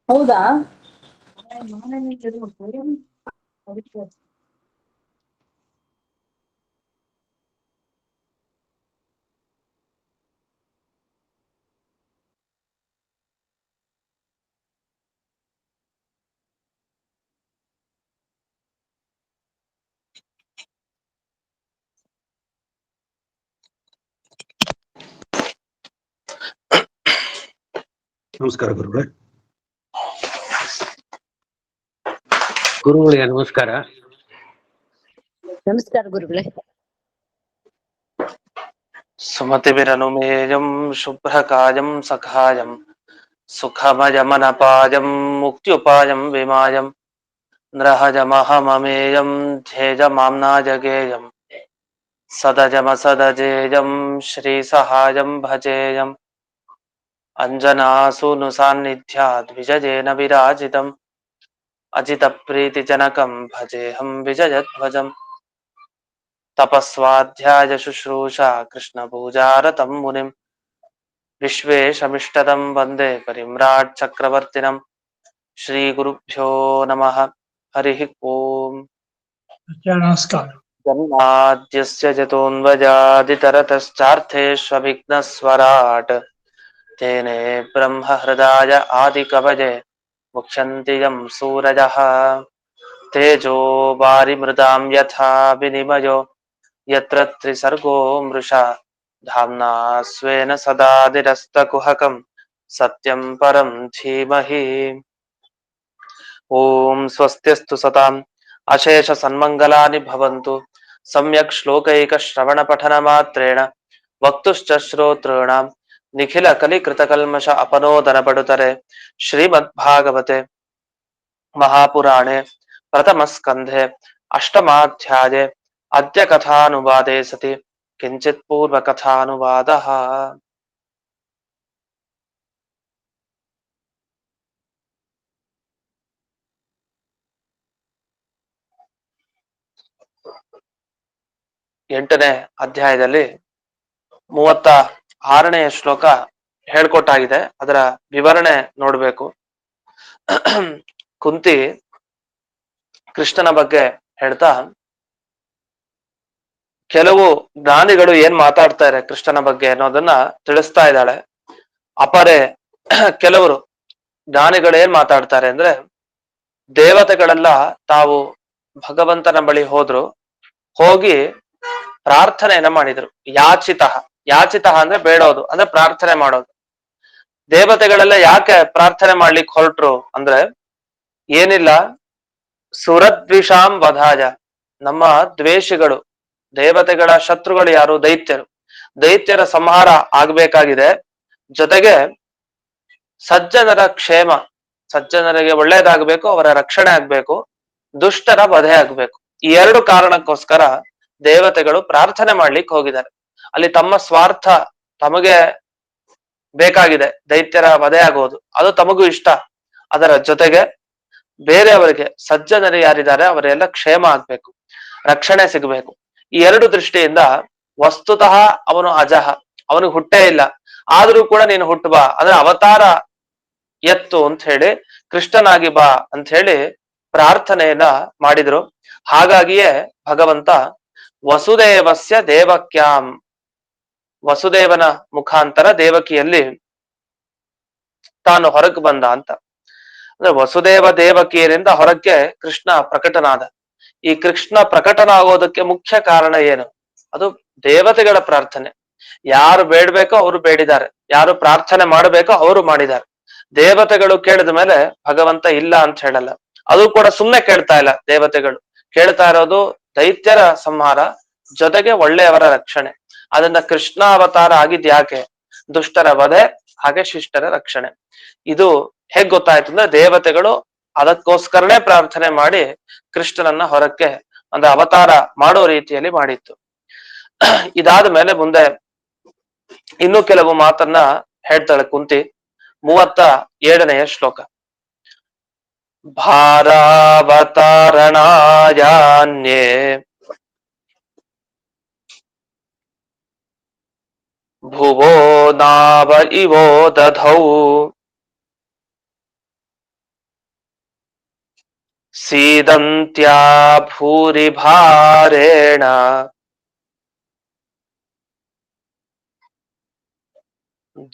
ಹೌದಾ? ನಮಸ್ಕಾರ ಗುರುಗಳೇ. ಗುರುಗಳಿಗೆ ನಮಸ್ಕಾರ. ನಮಸ್ಕಾರ ಗುರುಗಳೇ. ಸುಮತಿಭಿರನುಮೇಯಂ ಶುಭ್ರಕಾಯಂ ಸಖಾಯಂ ಸುಖಮಯಮನಪಾಯಂ ಮುಕ್ತ್ಯುಪಾಯಂ ವಿಮಾಯಂ ನೃಹಜಮಹಮಮೇಯಂ ಧ್ಯೇಜಮಾಮ್ನಾಜಗೇಯಂ ಸದಜಮಸದಜೇಯಂ ಶ್ರೀಸಹಾಯಂ ಭಜೇಯಂ ಅಂಜನಾಸೂನು ಸಾನ್ನಿಧ್ಯಾದ್ ವಿಜಯೇನ ವಿರಾಜಿತಂ ಅಜಿತಪ್ರೀತಿಜನಕಂ ಭಜೇಹಂ ವಿಜಯಧ್ವಜಂ ತಪಸ್ವಾಧ್ಯಾಯ ಶುಶ್ರೂಷಾ ಕೃಷ್ಣ ಪೂಜಾರತಂ ಮುನಿಂ ವಿಶ್ವೇಶಮಿಷ್ಟದಂ ವಂದೇ ಪರಿಮ್ರಾಟ್ ಚಕ್ರವರ್ತಿನಂ ಶ್ರೀ ಗುರುಭ್ಯೋ ನಮಃ. ಹರಿ ಓಂ. ನಮಸ್ಕಾರ. ಜನ್ಮಾದ್ಯಸ್ಯ ಜತೋನ್ವಜಾದಿತರತಶ್ಚಾರ್ಥೇಷ್ವಭಿಘ್ನಸ್ವರಾಟ್ ತೇನೇ ಬ್ರಹ್ಮ ಹೃದಯ ಆದಿಕವಯೇ ಮುಖ್ಯಂತಿ ಯಂ ಸೂರಜಃ ತೇಜೋ ವಾರಿಮೃದಾಂ ಯಥಾ ವಿನಿಮಯೋ ಯತ್ರ ತ್ರಿಸರ್ಗೋ ಮೃಷಾ ಧಾಮ್ನಾ ಸ್ವೇನ ಸದಾ ನಿರಸ್ತಕುಹಕಂ ಸತ್ಯಂ ಪರಂ ಧೀಮಹಿ. ಓಂ ಸ್ವಸ್ತ್ಯಸ್ತು ಸತಾಂ ಅಶೇಷ ಸನ್ಮಂಗಲಾನಿ ಭವಂತು. ಸಮ್ಯಕ್ ಶ್ಲೋಕೈಕ ಶ್ರವಣ ಪಠನ ಮಾತ್ರೇಣ ವಕ್ತುಶ್ಚ ಶ್ರೋತॄಣಾಂ ನಿಖಿಲ ಕಲಿಕೃತಕಲ್ಮಷ ಅಪನೋದನ ಪಡುತರೆ. ಶ್ರೀಮದ್ ಭಾಗವತೆ ಮಹಾಪುರಾಣೆ ಪ್ರಥಮ ಸ್ಕಂಧೆ ಅಷ್ಟಮಾಧ್ಯಾಯೇ ಅದ್ಯ ಕಥಾನುವಾದೇ ಸತಿ ಕಿಂಚಿತ್ ಪೂರ್ವ ಕಥಾನುವಾದಃ. ಎಂಟನೇ ಅಧ್ಯಾಯದಲ್ಲಿ 36ನೇ ಶ್ಲೋಕ ಹೇಳ್ಕೊಟ್ಟಾಗಿದೆ. ಅದರ ವಿವರಣೆ ನೋಡ್ಬೇಕು. ಕುಂತಿ ಕೃಷ್ಣನ ಬಗ್ಗೆ ಹೇಳ್ತಾ, ಕೆಲವು ಜ್ಞಾನಿಗಳು ಏನ್ ಮಾತಾಡ್ತಾರೆ ಕೃಷ್ಣನ ಬಗ್ಗೆ ಅನ್ನೋದನ್ನ ತಿಳಿಸ್ತಾ ಇದ್ದಾಳೆ. ಅಪರೆ ಕೆಲವರು ಜ್ಞಾನಿಗಳು ಏನ್ ಮಾತಾಡ್ತಾರೆ ಅಂದ್ರೆ, ದೇವತೆಗಳೆಲ್ಲ ತಾವು ಭಗವಂತನ ಬಳಿ ಹೋಗಿ ಪ್ರಾರ್ಥನೆಯನ್ನ ಮಾಡಿದ್ರು. ಯಾಚಿತ ಅಂದ್ರೆ ಬೇಡೋದು, ಅಂದ್ರೆ ಪ್ರಾರ್ಥನೆ ಮಾಡೋದು. ದೇವತೆಗಳೆಲ್ಲ ಯಾಕೆ ಪ್ರಾರ್ಥನೆ ಮಾಡ್ಲಿಕ್ಕೆ ಹೊರಟ್ರು ಅಂದ್ರೆ, ಏನಿಲ್ಲ, ಸುರದ್ವಿಷಾಂ ವಧಾಯ, ನಮ್ಮ ದ್ವೇಷಿಗಳು, ದೇವತೆಗಳ ಶತ್ರುಗಳು ಯಾರು? ದೈತ್ಯರ ಸಂಹಾರ ಆಗ್ಬೇಕಾಗಿದೆ. ಜೊತೆಗೆ ಸಜ್ಜನರ ಕ್ಷೇಮ, ಸಜ್ಜನರಿಗೆ ಒಳ್ಳೇದಾಗಬೇಕು, ಅವರ ರಕ್ಷಣೆ ಆಗ್ಬೇಕು, ದುಷ್ಟರ ವಧೆ ಆಗ್ಬೇಕು. ಈ ಎರಡು ಕಾರಣಕ್ಕೋಸ್ಕರ ದೇವತೆಗಳು ಪ್ರಾರ್ಥನೆ ಮಾಡ್ಲಿಕ್ಕೆ ಹೋಗಿದ್ದಾರೆ. ಅಲ್ಲಿ ತಮ್ಮ ಸ್ವಾರ್ಥ, ತಮಗೆ ಬೇಕಾಗಿದೆ ದೈತ್ಯರ ವಧೆ ಆಗೋದು, ಅದು ತಮಗೂ ಇಷ್ಟ. ಅದರ ಜೊತೆಗೆ ಬೇರೆಯವರಿಗೆ, ಸಜ್ಜನರು ಯಾರಿದ್ದಾರೆ ಅವರೆಲ್ಲ ಕ್ಷೇಮ ಆಗ್ಬೇಕು, ರಕ್ಷಣೆ ಸಿಗಬೇಕು. ಈ ಎರಡು ದೃಷ್ಟಿಯಿಂದ ವಸ್ತುತಃ ಅವನು ಅಜಹ, ಅವನಿಗೆ ಹುಟ್ಟೇ ಇಲ್ಲ, ಆದ್ರೂ ಕೂಡ ನೀನು ಹುಟ್ಟು ಬಾ, ಅಂದ್ರೆ ಅವತಾರ ಎತ್ತು ಅಂತ ಹೇಳಿ, ಕೃಷ್ಣನಾಗಿ ಬಾ ಅಂತ ಹೇಳಿ ಪ್ರಾರ್ಥನೆಯನ್ನ ಮಾಡಿದ್ರು. ಹಾಗಾಗಿಯೇ ಭಗವಂತ ವಸುದೇವಸ್ಯ ದೇವಕ್ಯಾಂ, ವಸುದೇವನ ಮುಖಾಂತರ ದೇವಕಿಯಲ್ಲಿ ತಾನು ಹೊರಗೆ ಬಂದ ಅಂತ. ಅಂದ್ರೆ ವಸುದೇವ ದೇವಕಿಯರಿಂದ ಹೊರಕ್ಕೆ ಕೃಷ್ಣ ಪ್ರಕಟನಾದ. ಈ ಕೃಷ್ಣ ಪ್ರಕಟನ ಆಗೋದಕ್ಕೆ ಮುಖ್ಯ ಕಾರಣ ಏನು? ಅದು ದೇವತೆಗಳ ಪ್ರಾರ್ಥನೆ. ಯಾರು ಬೇಡ್ಬೇಕೋ ಅವರು ಬೇಡಿದ್ದಾರೆ, ಯಾರು ಪ್ರಾರ್ಥನೆ ಮಾಡಬೇಕೋ ಅವರು ಮಾಡಿದ್ದಾರೆ. ದೇವತೆಗಳು ಕೇಳಿದ ಮೇಲೆ ಭಗವಂತ ಇಲ್ಲ ಅಂತ ಹೇಳಲ್ಲ. ಅದು ಕೂಡ ಸುಮ್ಮನೆ ಕೇಳ್ತಾ ಇಲ್ಲ. ದೇವತೆಗಳು ಕೇಳ್ತಾ ಇರೋದು ದೈತ್ಯರ ಸಂಹಾರ, ಜೊತೆಗೆ ಒಳ್ಳೆಯವರ ರಕ್ಷಣೆ. ಅದನ್ನ ಕೃಷ್ಣ ಅವತಾರ ಆಗಿದ್ ಯಾಕೆ? ದುಷ್ಟರ ವಧೆ, ಹಾಗೆ ಶಿಷ್ಟರ ರಕ್ಷಣೆ. ಇದು ಹೇಗ್ ಗೊತ್ತಾಯ್ತು ಅಂದ್ರೆ, ದೇವತೆಗಳು ಅದಕ್ಕೋಸ್ಕರನೇ ಪ್ರಾರ್ಥನೆ ಮಾಡಿ ಕೃಷ್ಣನನ್ನ ಹೊರಕ್ಕೆ ಅಂದ್ರೆ ಅವತಾರ ಮಾಡೋ ರೀತಿಯಲ್ಲಿ ಮಾಡಿತ್ತು. ಇದಾದ ಮೇಲೆ ಮುಂದೆ ಇನ್ನೂ ಕೆಲವು ಮಾತನ್ನ ಹೇಳ್ತಾಳೆ ಕುಂತಿ. 37ನೆಯ ಶ್ಲೋಕ. ಭಾರಾವತಾರಣಾಯಾನ್ಯೇ ಭುವೋ ನಾವ ಇವೋ ದಧೌ ಸೀದಂತ್ಯಾ ಭೂರಿ ಭಾರೇಣ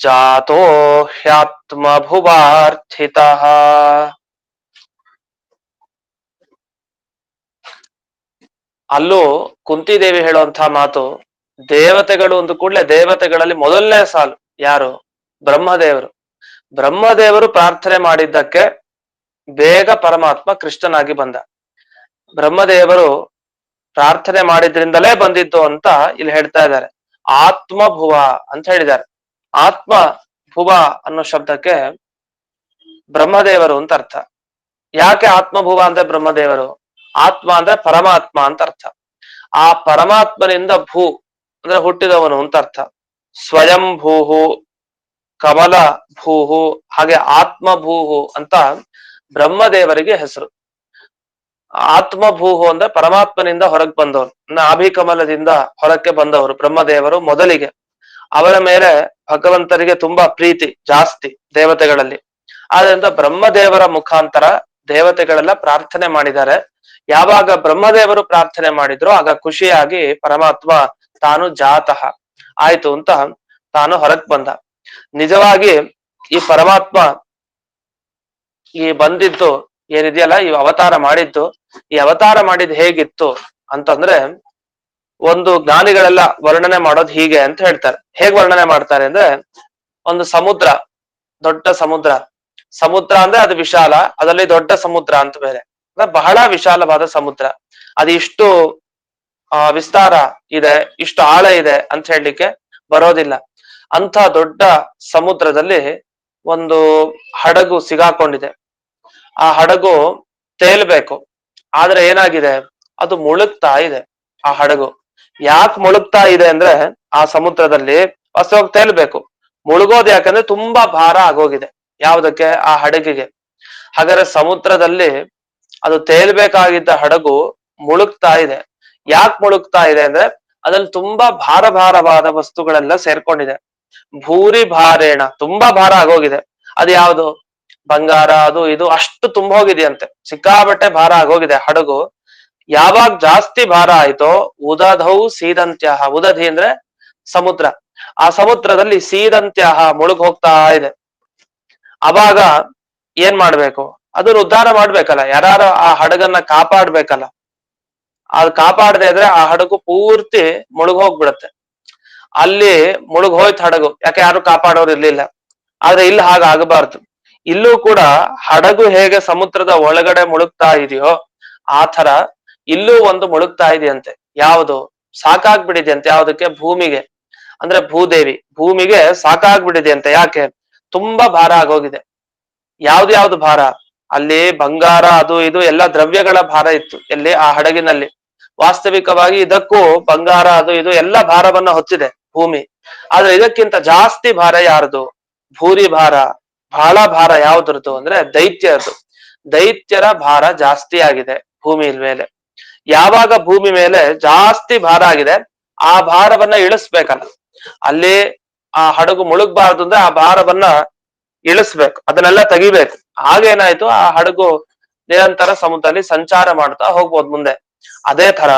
ಜಾತೋ ಹ್ಯಾತ್ಮ ಭುವಾರ್ಥಿತಃ. ಅಲ್ಲೂ ಕುಂತಿದೇವಿ ಹೇಳುವಂತಹ ಮಾತು, ದೇವತೆಗಳು ಒಂದು ಕೂಡಲೇ ದೇವತೆಗಳಲ್ಲಿ ಮೊದಲನೇ ಸಾಲು ಯಾರು? ಬ್ರಹ್ಮದೇವರು. ಬ್ರಹ್ಮದೇವರು ಪ್ರಾರ್ಥನೆ ಮಾಡಿದ್ದಕ್ಕೆ ಬೇಗ ಪರಮಾತ್ಮ ಕೃಷ್ಣನಾಗಿ ಬಂದ. ಬ್ರಹ್ಮದೇವರು ಪ್ರಾರ್ಥನೆ ಮಾಡಿದ್ರಿಂದಲೇ ಬಂದಿದ್ದು ಅಂತ ಇಲ್ಲಿ ಹೇಳ್ತಾ ಇದ್ದಾರೆ. ಆತ್ಮಭುವ ಅಂತ ಹೇಳಿದ್ದಾರೆ. ಆತ್ಮ ಭುವ ಅನ್ನೋ ಶಬ್ದಕ್ಕೆ ಬ್ರಹ್ಮದೇವರು ಅಂತ ಅರ್ಥ. ಯಾಕೆ ಆತ್ಮಭುವ ಅಂದ್ರೆ ಬ್ರಹ್ಮದೇವರು? ಆತ್ಮ ಅಂದ್ರೆ ಪರಮಾತ್ಮ ಅಂತ ಅರ್ಥ. ಆ ಪರಮಾತ್ಮನಿಂದ ಭೂ ಅಂದ್ರೆ ಹುಟ್ಟಿದವನು ಅಂತ ಅರ್ಥ. ಸ್ವಯಂ ಭೂಹು, ಕಮಲ ಭೂಹು, ಹಾಗೆ ಆತ್ಮಭೂಹು ಅಂತ ಬ್ರಹ್ಮದೇವರಿಗೆ ಹೆಸರು. ಆತ್ಮಭೂಹು ಅಂದ್ರೆ ಪರಮಾತ್ಮನಿಂದ ಹೊರಗೆ ಬಂದವರು, ನಾಭಿಕಮಲದಿಂದ ಹೊರಕ್ಕೆ ಬಂದವರು ಬ್ರಹ್ಮದೇವರು ಮೊದಲಿಗೆ. ಅವರ ಮೇಲೆ ಭಗವಂತರಿಗೆ ತುಂಬಾ ಪ್ರೀತಿ ಜಾಸ್ತಿ ದೇವತೆಗಳಲ್ಲಿ. ಆದ್ರಿಂದ ಬ್ರಹ್ಮದೇವರ ಮುಖಾಂತರ ದೇವತೆಗಳೆಲ್ಲ ಪ್ರಾರ್ಥನೆ ಮಾಡಿದ್ದಾರೆ. ಯಾವಾಗ ಬ್ರಹ್ಮದೇವರು ಪ್ರಾರ್ಥನೆ ಮಾಡಿದ್ರು ಆಗ ಖುಷಿಯಾಗಿ ಪರಮಾತ್ಮ ತಾನು ಜಾತಃ ಆಯ್ತು ಅಂತ ತಾನು ಹೊರಗ್ ಬಂದ. ನಿಜವಾಗಿ ಈ ಪರಮಾತ್ಮ ಈ ಬಂದಿದ್ದು ಏನಿದೆಯಲ್ಲ, ಈ ಅವತಾರ ಮಾಡಿದ್ದು, ಈ ಅವತಾರ ಮಾಡಿದ್ ಹೇಗಿತ್ತು ಅಂತಂದ್ರೆ, ಒಂದು ಜ್ಞಾನಿಗಳೆಲ್ಲ ವರ್ಣನೆ ಮಾಡೋದು ಹೀಗೆ ಅಂತ ಹೇಳ್ತಾರೆ. ಹೇಗ್ ವರ್ಣನೆ ಮಾಡ್ತಾರೆ ಅಂದ್ರೆ, ಒಂದು ಸಮುದ್ರ, ದೊಡ್ಡ ಸಮುದ್ರ. ಸಮುದ್ರ ಅಂದ್ರೆ ಅದು ವಿಶಾಲ, ಅದರಲ್ಲಿ ದೊಡ್ಡ ಸಮುದ್ರ ಅಂತ ಬೇರೆ. ಬಹಳ ವಿಶಾಲವಾದ ಸಮುದ್ರ. ಅದು ಇಷ್ಟು ವಿಸ್ತಾರ ಇದೆ, ಇಷ್ಟು ಆಳ ಇದೆ ಅಂತ ಹೇಳಲಿಕ್ಕೆ ಬರೋದಿಲ್ಲ. ಅಂತ ದೊಡ್ಡ ಸಮುದ್ರದಲ್ಲಿ ಒಂದು ಹಡಗು ಸಿಗಾಕೊಂಡಿದೆ. ಆ ಹಡಗು ತೇಲ್ಬೇಕು, ಆದ್ರೆ ಏನಾಗಿದೆ, ಅದು ಮುಳುಗ್ತಾ ಇದೆ. ಆ ಹಡಗು ಯಾಕೆ ಮುಳುಗ್ತಾ ಇದೆ ಅಂದ್ರೆ, ಆ ಸಮುದ್ರದಲ್ಲಿ ವಾಸ್ತವವಾಗಿ ತೇಲ್ಬೇಕು, ಮುಳುಗೋದು ಯಾಕಂದ್ರೆ ತುಂಬಾ ಭಾರ ಆಗೋಗಿದೆ. ಯಾವುದಕ್ಕೆ? ಆ ಹಡಗಿಗೆ. ಹಾಗಾದ್ರೆ ಸಮುದ್ರದಲ್ಲಿ ಅದು ತೇಲ್ಬೇಕಾಗಿದ್ದ ಹಡಗು ಮುಳುಗ್ತಾ ಇದೆ. ಯಾಕೆ ಮುಳುಗ್ತಾ ಇದೆ ಅಂದ್ರೆ, ಅದ್ರಲ್ಲಿ ತುಂಬಾ ಭಾರವಾದ ವಸ್ತುಗಳೆಲ್ಲ ಸೇರ್ಕೊಂಡಿದೆ. ಭೂರಿ ಭಾರೇಣ, ತುಂಬಾ ಭಾರ ಆಗೋಗಿದೆ. ಅದು ಯಾವುದು? ಬಂಗಾರ, ಅದು ಇದು ಅಷ್ಟು ತುಂಬ ಹೋಗಿದೆಯಂತೆ, ಸಿಕ್ಕಾಬಟ್ಟೆ ಭಾರ ಆಗೋಗಿದೆ ಹಡಗು. ಯಾವಾಗ ಜಾಸ್ತಿ ಭಾರ ಆಯ್ತೋ, ಉದಧೌ ಸೀದಂತ್ಯಹ, ಉದಧಿ ಅಂದ್ರೆ ಸಮುದ್ರ, ಆ ಸಮುದ್ರದಲ್ಲಿ ಸೀದಂತ್ಯಹ ಮುಳುಗ್ ಹೋಗ್ತಾ ಇದೆ. ಅವಾಗ ಏನ್ ಮಾಡ್ಬೇಕು? ಅದನ್ನ ಉದ್ಧಾರ ಮಾಡ್ಬೇಕಲ್ಲ, ಯಾರು ಆ ಹಡಗನ್ನ ಕಾಪಾಡ್ಬೇಕಲ್ಲ. ಅದು ಕಾಪಾಡದೆ ಇದ್ರೆ ಆ ಹಡಗು ಪೂರ್ತಿ ಮುಳುಗ್ ಹೋಗ್ಬಿಡತ್ತೆ. ಅಲ್ಲಿ ಮುಳುಗ್ ಹೋಯ್ತು ಹಡಗು, ಯಾಕೆ ಯಾರು ಕಾಪಾಡೋರು ಇರ್ಲಿಲ್ಲ. ಆದ್ರೆ ಇಲ್ಲಿ ಹಾಗಾಗಬಾರ್ದು. ಇಲ್ಲೂ ಕೂಡ ಹಡಗು ಹೇಗೆ ಸಮುದ್ರದ ಒಳಗಡೆ ಮುಳುಗ್ತಾ ಇದೆಯೋ ಆ ತರ ಇಲ್ಲೂ ಒಂದು ಮುಳುಗ್ತಾ ಇದೆಯಂತೆ. ಯಾವುದು? ಸಾಕಾಗ್ಬಿಟ್ಟಿದೆಯಂತೆ. ಯಾವುದಕ್ಕೆ? ಭೂಮಿಗೆ, ಅಂದ್ರೆ ಭೂದೇವಿ, ಭೂಮಿಗೆ ಸಾಕಾಗ್ಬಿಟ್ಟಿದೆಯಂತೆ. ಯಾಕೆ? ತುಂಬಾ ಭಾರ ಆಗೋಗಿದೆ. ಯಾವ್ದು ಭಾರ? ಅಲ್ಲಿ ಬಂಗಾರ, ಅದು ಇದು ಎಲ್ಲ ದ್ರವ್ಯಗಳ ಭಾರ ಇತ್ತು ಎಲ್ಲಿ? ಆ ಹಡಗಿನಲ್ಲಿ. ವಾಸ್ತವಿಕವಾಗಿ ಇದಕ್ಕೂ ಬಂಗಾರ, ಅದು ಇದು ಎಲ್ಲ ಭಾರವನ್ನ ಹೊತ್ತಿದೆ ಭೂಮಿ. ಆದ್ರೆ ಇದಕ್ಕಿಂತ ಜಾಸ್ತಿ ಭಾರ ಯಾರ್ದು? ಭೂರಿ ಭಾರ, ಬಹಳ ಭಾರ. ಯಾವ್ದ್ರದ್ದು ಅಂದ್ರೆ ದೈತ್ಯರದು. ದೈತ್ಯರ ಭಾರ ಜಾಸ್ತಿ ಆಗಿದೆ ಭೂಮಿ ಮೇಲೆ. ಯಾವಾಗ ಭೂಮಿ ಮೇಲೆ ಜಾಸ್ತಿ ಭಾರ ಆಗಿದೆ, ಆ ಭಾರವನ್ನ ಇಳಿಸ್ಬೇಕಲ್ಲ, ಅಲ್ಲಿ ಆ ಹಡಗು ಮುಳುಗ್ಬಾರ್ದು ಅಂದ್ರೆ ಆ ಭಾರವನ್ನ ಇಳಿಸ್ಬೇಕು, ಅದನ್ನೆಲ್ಲ ತೆಗಿಬೇಕು. ಆಗೇನಾಯ್ತು, ಆ ಹಡಗು ನಿರಂತರ ಸಮುದ್ರದಲ್ಲಿ ಸಂಚಾರ ಮಾಡ್ತಾ ಹೋಗ್ಬೋದು ಮುಂದೆ. ಅದೇ ತರ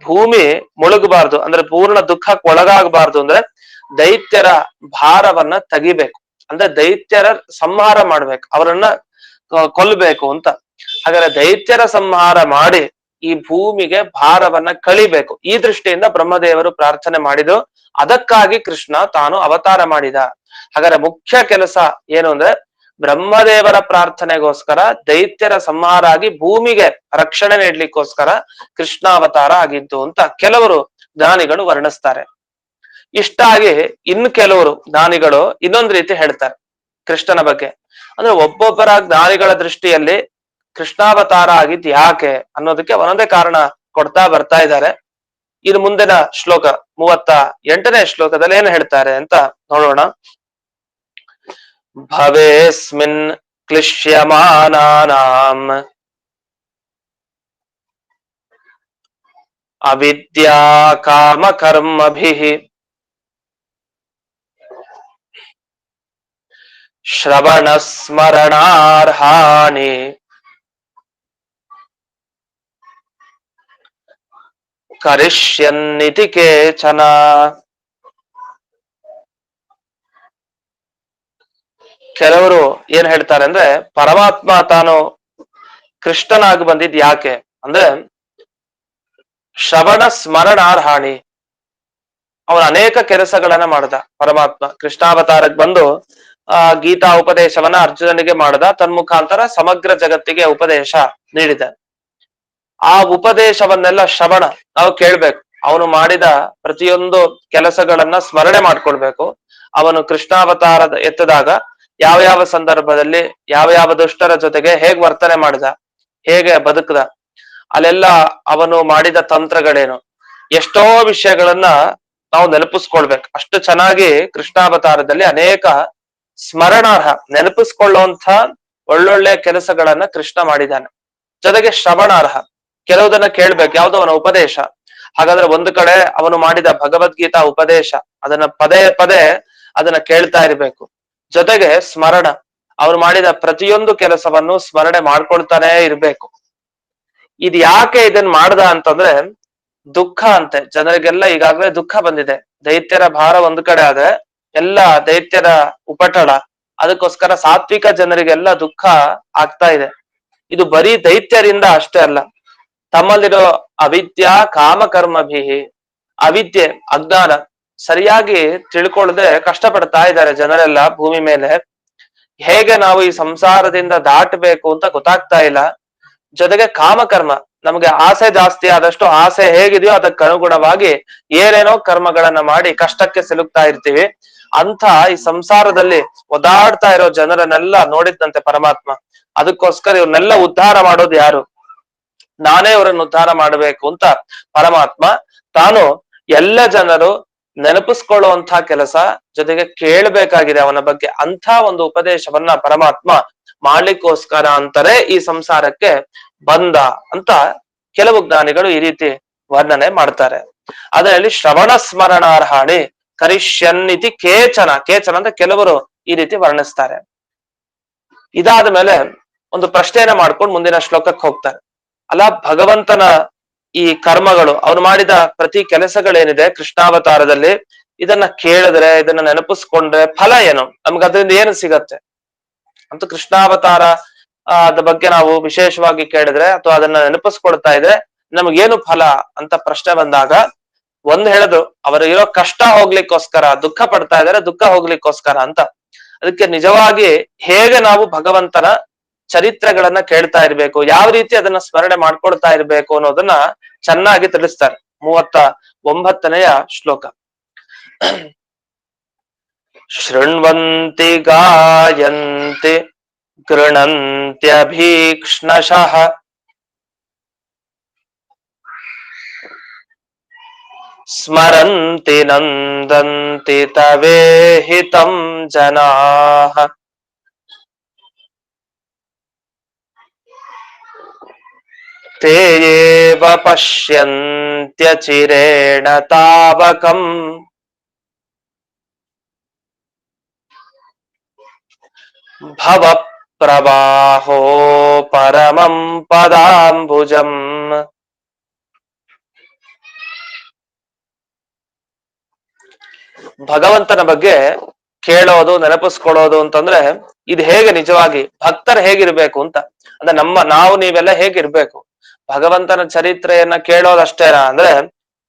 ಭೂಮಿ ಮುಳುಗಬಾರ್ದು ಅಂದ್ರೆ, ಪೂರ್ಣ ದುಃಖಕ್ಕೆ ಒಳಗಾಗಬಾರ್ದು ಅಂದ್ರೆ ದೈತ್ಯರ ಭಾರವನ್ನ ತೆಗಿಬೇಕು. ಅಂದ್ರೆ ದೈತ್ಯರ ಸಂಹಾರ ಮಾಡ್ಬೇಕು, ಅವರನ್ನ ಕೊಲ್ಬೇಕು ಅಂತ. ಹಾಗಾದ್ರೆ ದೈತ್ಯರ ಸಂಹಾರ ಮಾಡಿ ಈ ಭೂಮಿಗೆ ಭಾರವನ್ನ ಕಳಿಬೇಕು. ಈ ದೃಷ್ಟಿಯಿಂದ ಬ್ರಹ್ಮದೇವರು ಪ್ರಾರ್ಥನೆ ಮಾಡಿದ್ರು. ಅದಕ್ಕಾಗಿ ಕೃಷ್ಣ ತಾನು ಅವತಾರ ಮಾಡಿದ. ಹಾಗಾದ್ರೆ ಮುಖ್ಯ ಕೆಲಸ ಏನು ಅಂದ್ರೆ, ಬ್ರಹ್ಮದೇವರ ಪ್ರಾರ್ಥನೆಗೋಸ್ಕರ ದೈತ್ಯರ ಸಂಹಾರ ಆಗಿ ಭೂಮಿಗೆ ರಕ್ಷಣೆ ನೀಡ್ಲಿಕ್ಕೋಸ್ಕರ ಕೃಷ್ಣಾವತಾರ ಆಗಿದ್ದು ಅಂತ ಕೆಲವರು ಜ್ಞಾನಿಗಳು ವರ್ಣಿಸ್ತಾರೆ. ಇಷ್ಟಾಗಿ ಇನ್ನು ಕೆಲವರು ಜ್ಞಾನಿಗಳು ಇನ್ನೊಂದು ರೀತಿ ಹೇಳ್ತಾರೆ ಕೃಷ್ಣನ ಬಗ್ಗೆ. ಅಂದ್ರೆ ಒಬ್ಬೊಬ್ಬರ ಜ್ಞಾನಿಗಳ ದೃಷ್ಟಿಯಲ್ಲಿ ಕೃಷ್ಣಾವತಾರ ಆಗಿದ್ ಯಾಕೆ ಅನ್ನೋದಕ್ಕೆ ಒಂದೊಂದೇ ಕಾರಣ ಕೊಡ್ತಾ ಬರ್ತಾ ಇದ್ದಾರೆ. ಇದು ಮುಂದಿನ ಶ್ಲೋಕ 38ನೇ ಶ್ಲೋಕದಲ್ಲಿ ಏನು ಹೇಳ್ತಾರೆ ಅಂತ ನೋಡೋಣ. ಭವೇಸ್ಮಿನ್ ಕ್ಲಿಶ್ಯಮಾನಾನಾಂ ಅವಿದ್ಯಾ ಕಾಮ ಕರ್ಮಭಿಃ ಶ್ರವಣ ಸ್ಮರಣಾರ್ಹಾಣಿ ಕರಿಷ್ಯನ್ನಿತಿ ಕೇಚನ. ಕೆಲವರು ಏನ್ ಹೇಳ್ತಾರೆ ಅಂದ್ರೆ ಪರಮಾತ್ಮ ತಾನು ಕೃಷ್ಣನಾಗಿ ಬಂದಿದ್ ಯಾಕೆ ಅಂದ್ರೆ ಶ್ರವಣ ಸ್ಮರಣಾರ್ಹಾಣಿ. ಅವನು ಅನೇಕ ಕೆಲಸಗಳನ್ನ ಮಾಡ್ದ ಪರಮಾತ್ಮ ಕೃಷ್ಣಾವತಾರಕ್ಕೆ ಬಂದು ಗೀತಾ ಉಪದೇಶವನ್ನ ಅರ್ಜುನನಿಗೆ ಮಾಡ್ದ, ತನ್ಮುಖಾಂತರ ಸಮಗ್ರ ಜಗತ್ತಿಗೆ ಉಪದೇಶ ನೀಡಿದ. ಆ ಉಪದೇಶವನ್ನೆಲ್ಲ ಶ್ರವಣ ನಾವು ಕೇಳ್ಬೇಕು. ಅವನು ಮಾಡಿದ ಪ್ರತಿಯೊಂದು ಕೆಲಸಗಳನ್ನ ಸ್ಮರಣೆ ಮಾಡ್ಕೊಳ್ಬೇಕು. ಅವನು ಕೃಷ್ಣಾವತಾರದ ಎತ್ತದಾಗ ಯಾವ ಯಾವ ಸಂದರ್ಭದಲ್ಲಿ ಯಾವ ಯಾವ ದುಷ್ಟರ ಜೊತೆಗೆ ಹೇಗ್ ವರ್ತನೆ ಮಾಡಿದ, ಹೇಗೆ ಬದುಕದ, ಅಲ್ಲೆಲ್ಲ ಅವನು ಮಾಡಿದ ತಂತ್ರಗಳೇನು, ಎಷ್ಟೋ ವಿಷಯಗಳನ್ನ ನಾವು ನೆನಪಿಸ್ಕೊಳ್ಬೇಕು. ಅಷ್ಟು ಚೆನ್ನಾಗಿ ಕೃಷ್ಣಾವತಾರದಲ್ಲಿ ಅನೇಕ ಸ್ಮರಣಾರ್ಹ ನೆನಪಿಸ್ಕೊಳ್ಳುವಂತ ಒಳ್ಳೊಳ್ಳೆ ಕೆಲಸಗಳನ್ನ ಕೃಷ್ಣ ಮಾಡಿದ್ದಾನೆ. ಜೊತೆಗೆ ಶ್ರವಣಾರ್ಹ ಕೆಲವುದನ್ನ ಕೇಳ್ಬೇಕು. ಯಾವ್ದು ಅವನ ಉಪದೇಶ. ಹಾಗಾದ್ರೆ ಒಂದು ಕಡೆ ಅವನು ಮಾಡಿದ ಭಗವದ್ಗೀತಾ ಉಪದೇಶ ಅದನ್ನ ಪದೇ ಪದೇ ಅದನ್ನ ಕೇಳ್ತಾ ಇರ್ಬೇಕು. ಜೊತೆಗೆ ಸ್ಮರಣ, ಅವ್ರು ಮಾಡಿದ ಪ್ರತಿಯೊಂದು ಕೆಲಸವನ್ನು ಸ್ಮರಣೆ ಮಾಡ್ಕೊಳ್ತಾನೆ ಇರ್ಬೇಕು. ಇದು ಯಾಕೆ ಇದನ್ ಮಾಡ್ದ ಅಂತಂದ್ರೆ ದುಃಖ ಅಂತೆ. ಜನರಿಗೆಲ್ಲ ಈಗಾಗಲೇ ದುಃಖ ಬಂದಿದೆ. ದೈತ್ಯರ ಭಾರ ಒಂದು ಕಡೆ ಆದ್ರೆ ಎಲ್ಲ ದೈತ್ಯರ ಉಪಟಳ, ಅದಕ್ಕೋಸ್ಕರ ಸಾತ್ವಿಕ ಜನರಿಗೆಲ್ಲ ದುಃಖ ಆಗ್ತಾ ಇದೆ. ಇದು ಬರೀ ದೈತ್ಯರಿಂದ ಅಷ್ಟೇ ಅಲ್ಲ, ತಮ್ಮಲ್ಲಿರೋ ಅವಿದ್ಯಾ ಕಾಮಕರ್ಮಭಿಹಿ, ಅವಿದ್ಯೆ ಅಜ್ಞಾನ ಸರಿಯಾಗಿ ತಿಳ್ಕೊಳ್ಳದೆ ಕಷ್ಟಪಡ್ತಾ ಇದ್ದಾರೆ ಜನರೆಲ್ಲ ಭೂಮಿ ಮೇಲೆ. ಹೇಗೆ ನಾವು ಈ ಸಂಸಾರದಿಂದ ದಾಟಬೇಕು ಅಂತ ಗೊತ್ತಾಗ್ತಾ ಇಲ್ಲ. ಜೊತೆಗೆ ಕಾಮಕರ್ಮ, ನಮ್ಗೆ ಆಸೆ ಜಾಸ್ತಿ ಆದಷ್ಟು ಆಸೆ ಹೇಗಿದೆಯೋ ಅದಕ್ಕೆ ಅನುಗುಣವಾಗಿ ಏನೇನೋ ಕರ್ಮಗಳನ್ನ ಮಾಡಿ ಕಷ್ಟಕ್ಕೆ ಸಿಲುಕ್ತಾ ಇರ್ತೀವಿ. ಅಂತ ಈ ಸಂಸಾರದಲ್ಲಿ ಒದಾಡ್ತಾ ಇರೋ ಜನರನ್ನೆಲ್ಲ ನೋಡಿದ್ದಂತೆ ಪರಮಾತ್ಮ. ಅದಕ್ಕೋಸ್ಕರ ಇವ್ರನ್ನೆಲ್ಲ ಉದ್ಧಾರ ಮಾಡೋದು ಯಾರು, ನಾನೇ ಇವರನ್ನು ಉದ್ಧಾರ ಮಾಡಬೇಕು ಅಂತ ಪರಮಾತ್ಮ ತಾನು ಎಲ್ಲ ಜನರು ನೆನಪಿಸ್ಕೊಳ್ಳುವಂತ ಕೆಲಸ, ಜೊತೆಗೆ ಕೇಳ್ಬೇಕಾಗಿದೆ ಅವನ ಬಗ್ಗೆ ಅಂಥ ಒಂದು ಉಪದೇಶವನ್ನ ಪರಮಾತ್ಮ ಮಾಡ್ಲಿಕ್ಕೋಸ್ಕರ ಅಂತಾರೆ ಈ ಸಂಸಾರಕ್ಕೆ ಬಂದ ಅಂತ ಕೆಲವು ಜ್ಞಾನಿಗಳು ಈ ರೀತಿ ವರ್ಣನೆ ಮಾಡ್ತಾರೆ. ಅದರಲ್ಲಿ ಶ್ರವಣ ಸ್ಮರಣಾರ್ಹಾಣಿ ಕರಿಷ್ಯನ್ನಿತಿ ಕೇಚನ. ಕೇಚನ ಅಂತ ಕೆಲವರು ಈ ರೀತಿ ವರ್ಣಿಸ್ತಾರೆ. ಇದಾದ ಮೇಲೆ ಒಂದು ಪ್ರಶ್ನೆಯನ್ನ ಮಾಡ್ಕೊಂಡು ಮುಂದಿನ ಶ್ಲೋಕಕ್ಕೆ ಹೋಗ್ತಾರೆ. ಅಲ್ಲ, ಭಗವಂತನ ಈ ಕರ್ಮಗಳು, ಅವನು ಮಾಡಿದ ಪ್ರತಿ ಕೆಲಸಗಳೇನಿದೆ ಕೃಷ್ಣಾವತಾರದಲ್ಲಿ, ಇದನ್ನ ಕೇಳಿದ್ರೆ, ಇದನ್ನ ನೆನಪಿಸ್ಕೊಂಡ್ರೆ ಫಲ ಏನು, ನಮ್ಗೆ ಅದರಿಂದ ಏನು ಸಿಗತ್ತೆ ಅಂತ ಕೃಷ್ಣಾವತಾರ ಅದ ಬಗ್ಗೆ ನಾವು ವಿಶೇಷವಾಗಿ ಕೇಳಿದ್ರೆ ಅಥವಾ ಅದನ್ನ ನೆನಪಿಸ್ಕೊಳ್ತಾ ಇದ್ರೆ ನಮಗೇನು ಫಲ ಅಂತ ಪ್ರಶ್ನೆ ಬಂದಾಗ ಒಂದ್ ಹೇಳಿದ್ರು, ಅವರು ಇರೋ ಕಷ್ಟ ಹೋಗ್ಲಿಕ್ಕೋಸ್ಕರ, ದುಃಖ ಪಡ್ತಾ ಇದಾರೆ ದುಃಖ ಹೋಗ್ಲಿಕ್ಕೋಸ್ಕರ ಅಂತ. ಅದಕ್ಕೆ ನಿಜವಾಗಿ ಹೇಗೆ ನಾವು ಭಗವಂತನ ಚರಿತ್ರೆಗಳನ್ನ ಕೇಳ್ತಾ ಇರ್ಬೇಕು, ಯಾವ ರೀತಿ ಅದನ್ನ ಸ್ಮರಣೆ ಮಾಡ್ಕೊಳ್ತಾ ಇರ್ಬೇಕು ಅನ್ನೋದನ್ನ ಚೆನ್ನಾಗಿ ತಿಳಿಸ್ತಾರೆ 39ನೇ ಶ್ಲೋಕ. ಶೃಣ್ವಂತಿ ಗಾಯಂತಿ ಗೃಣಂತ್ಯಭೀಕ್ಷ್ಣಶಃ ಸ್ಮರಂತಿ ನಂದಂತಿ ತವೇಹಿತಂ ಜನಾಃ. ತೇ ಏವ ಪಶ್ಯಂತ್ಯಚಿರೇಣ ತಾವಕಂ ಭವ ಪ್ರವಾಹೋ ಪರಮಂ ಪದಾಂಬುಜಂ. ಭಗವಂತನ ಬಗ್ಗೆ ಕೇಳೋದು ನೆನಪಿಸ್ಕೊಳ್ಳೋದು ಅಂತಂದ್ರೆ ಇದು ಹೇಗೆ ನಿಜವಾಗಿ ಭಕ್ತರು ಹೇಗಿರ್ಬೇಕು ಅಂತ, ಅಂದ್ರೆ ನಾವು ನೀವೆಲ್ಲ ಹೇಗಿರ್ಬೇಕು. ಭಗವಂತನ ಚರಿತ್ರೆಯನ್ನ ಕೇಳೋದಷ್ಟೇನಾ ಅಂದ್ರೆ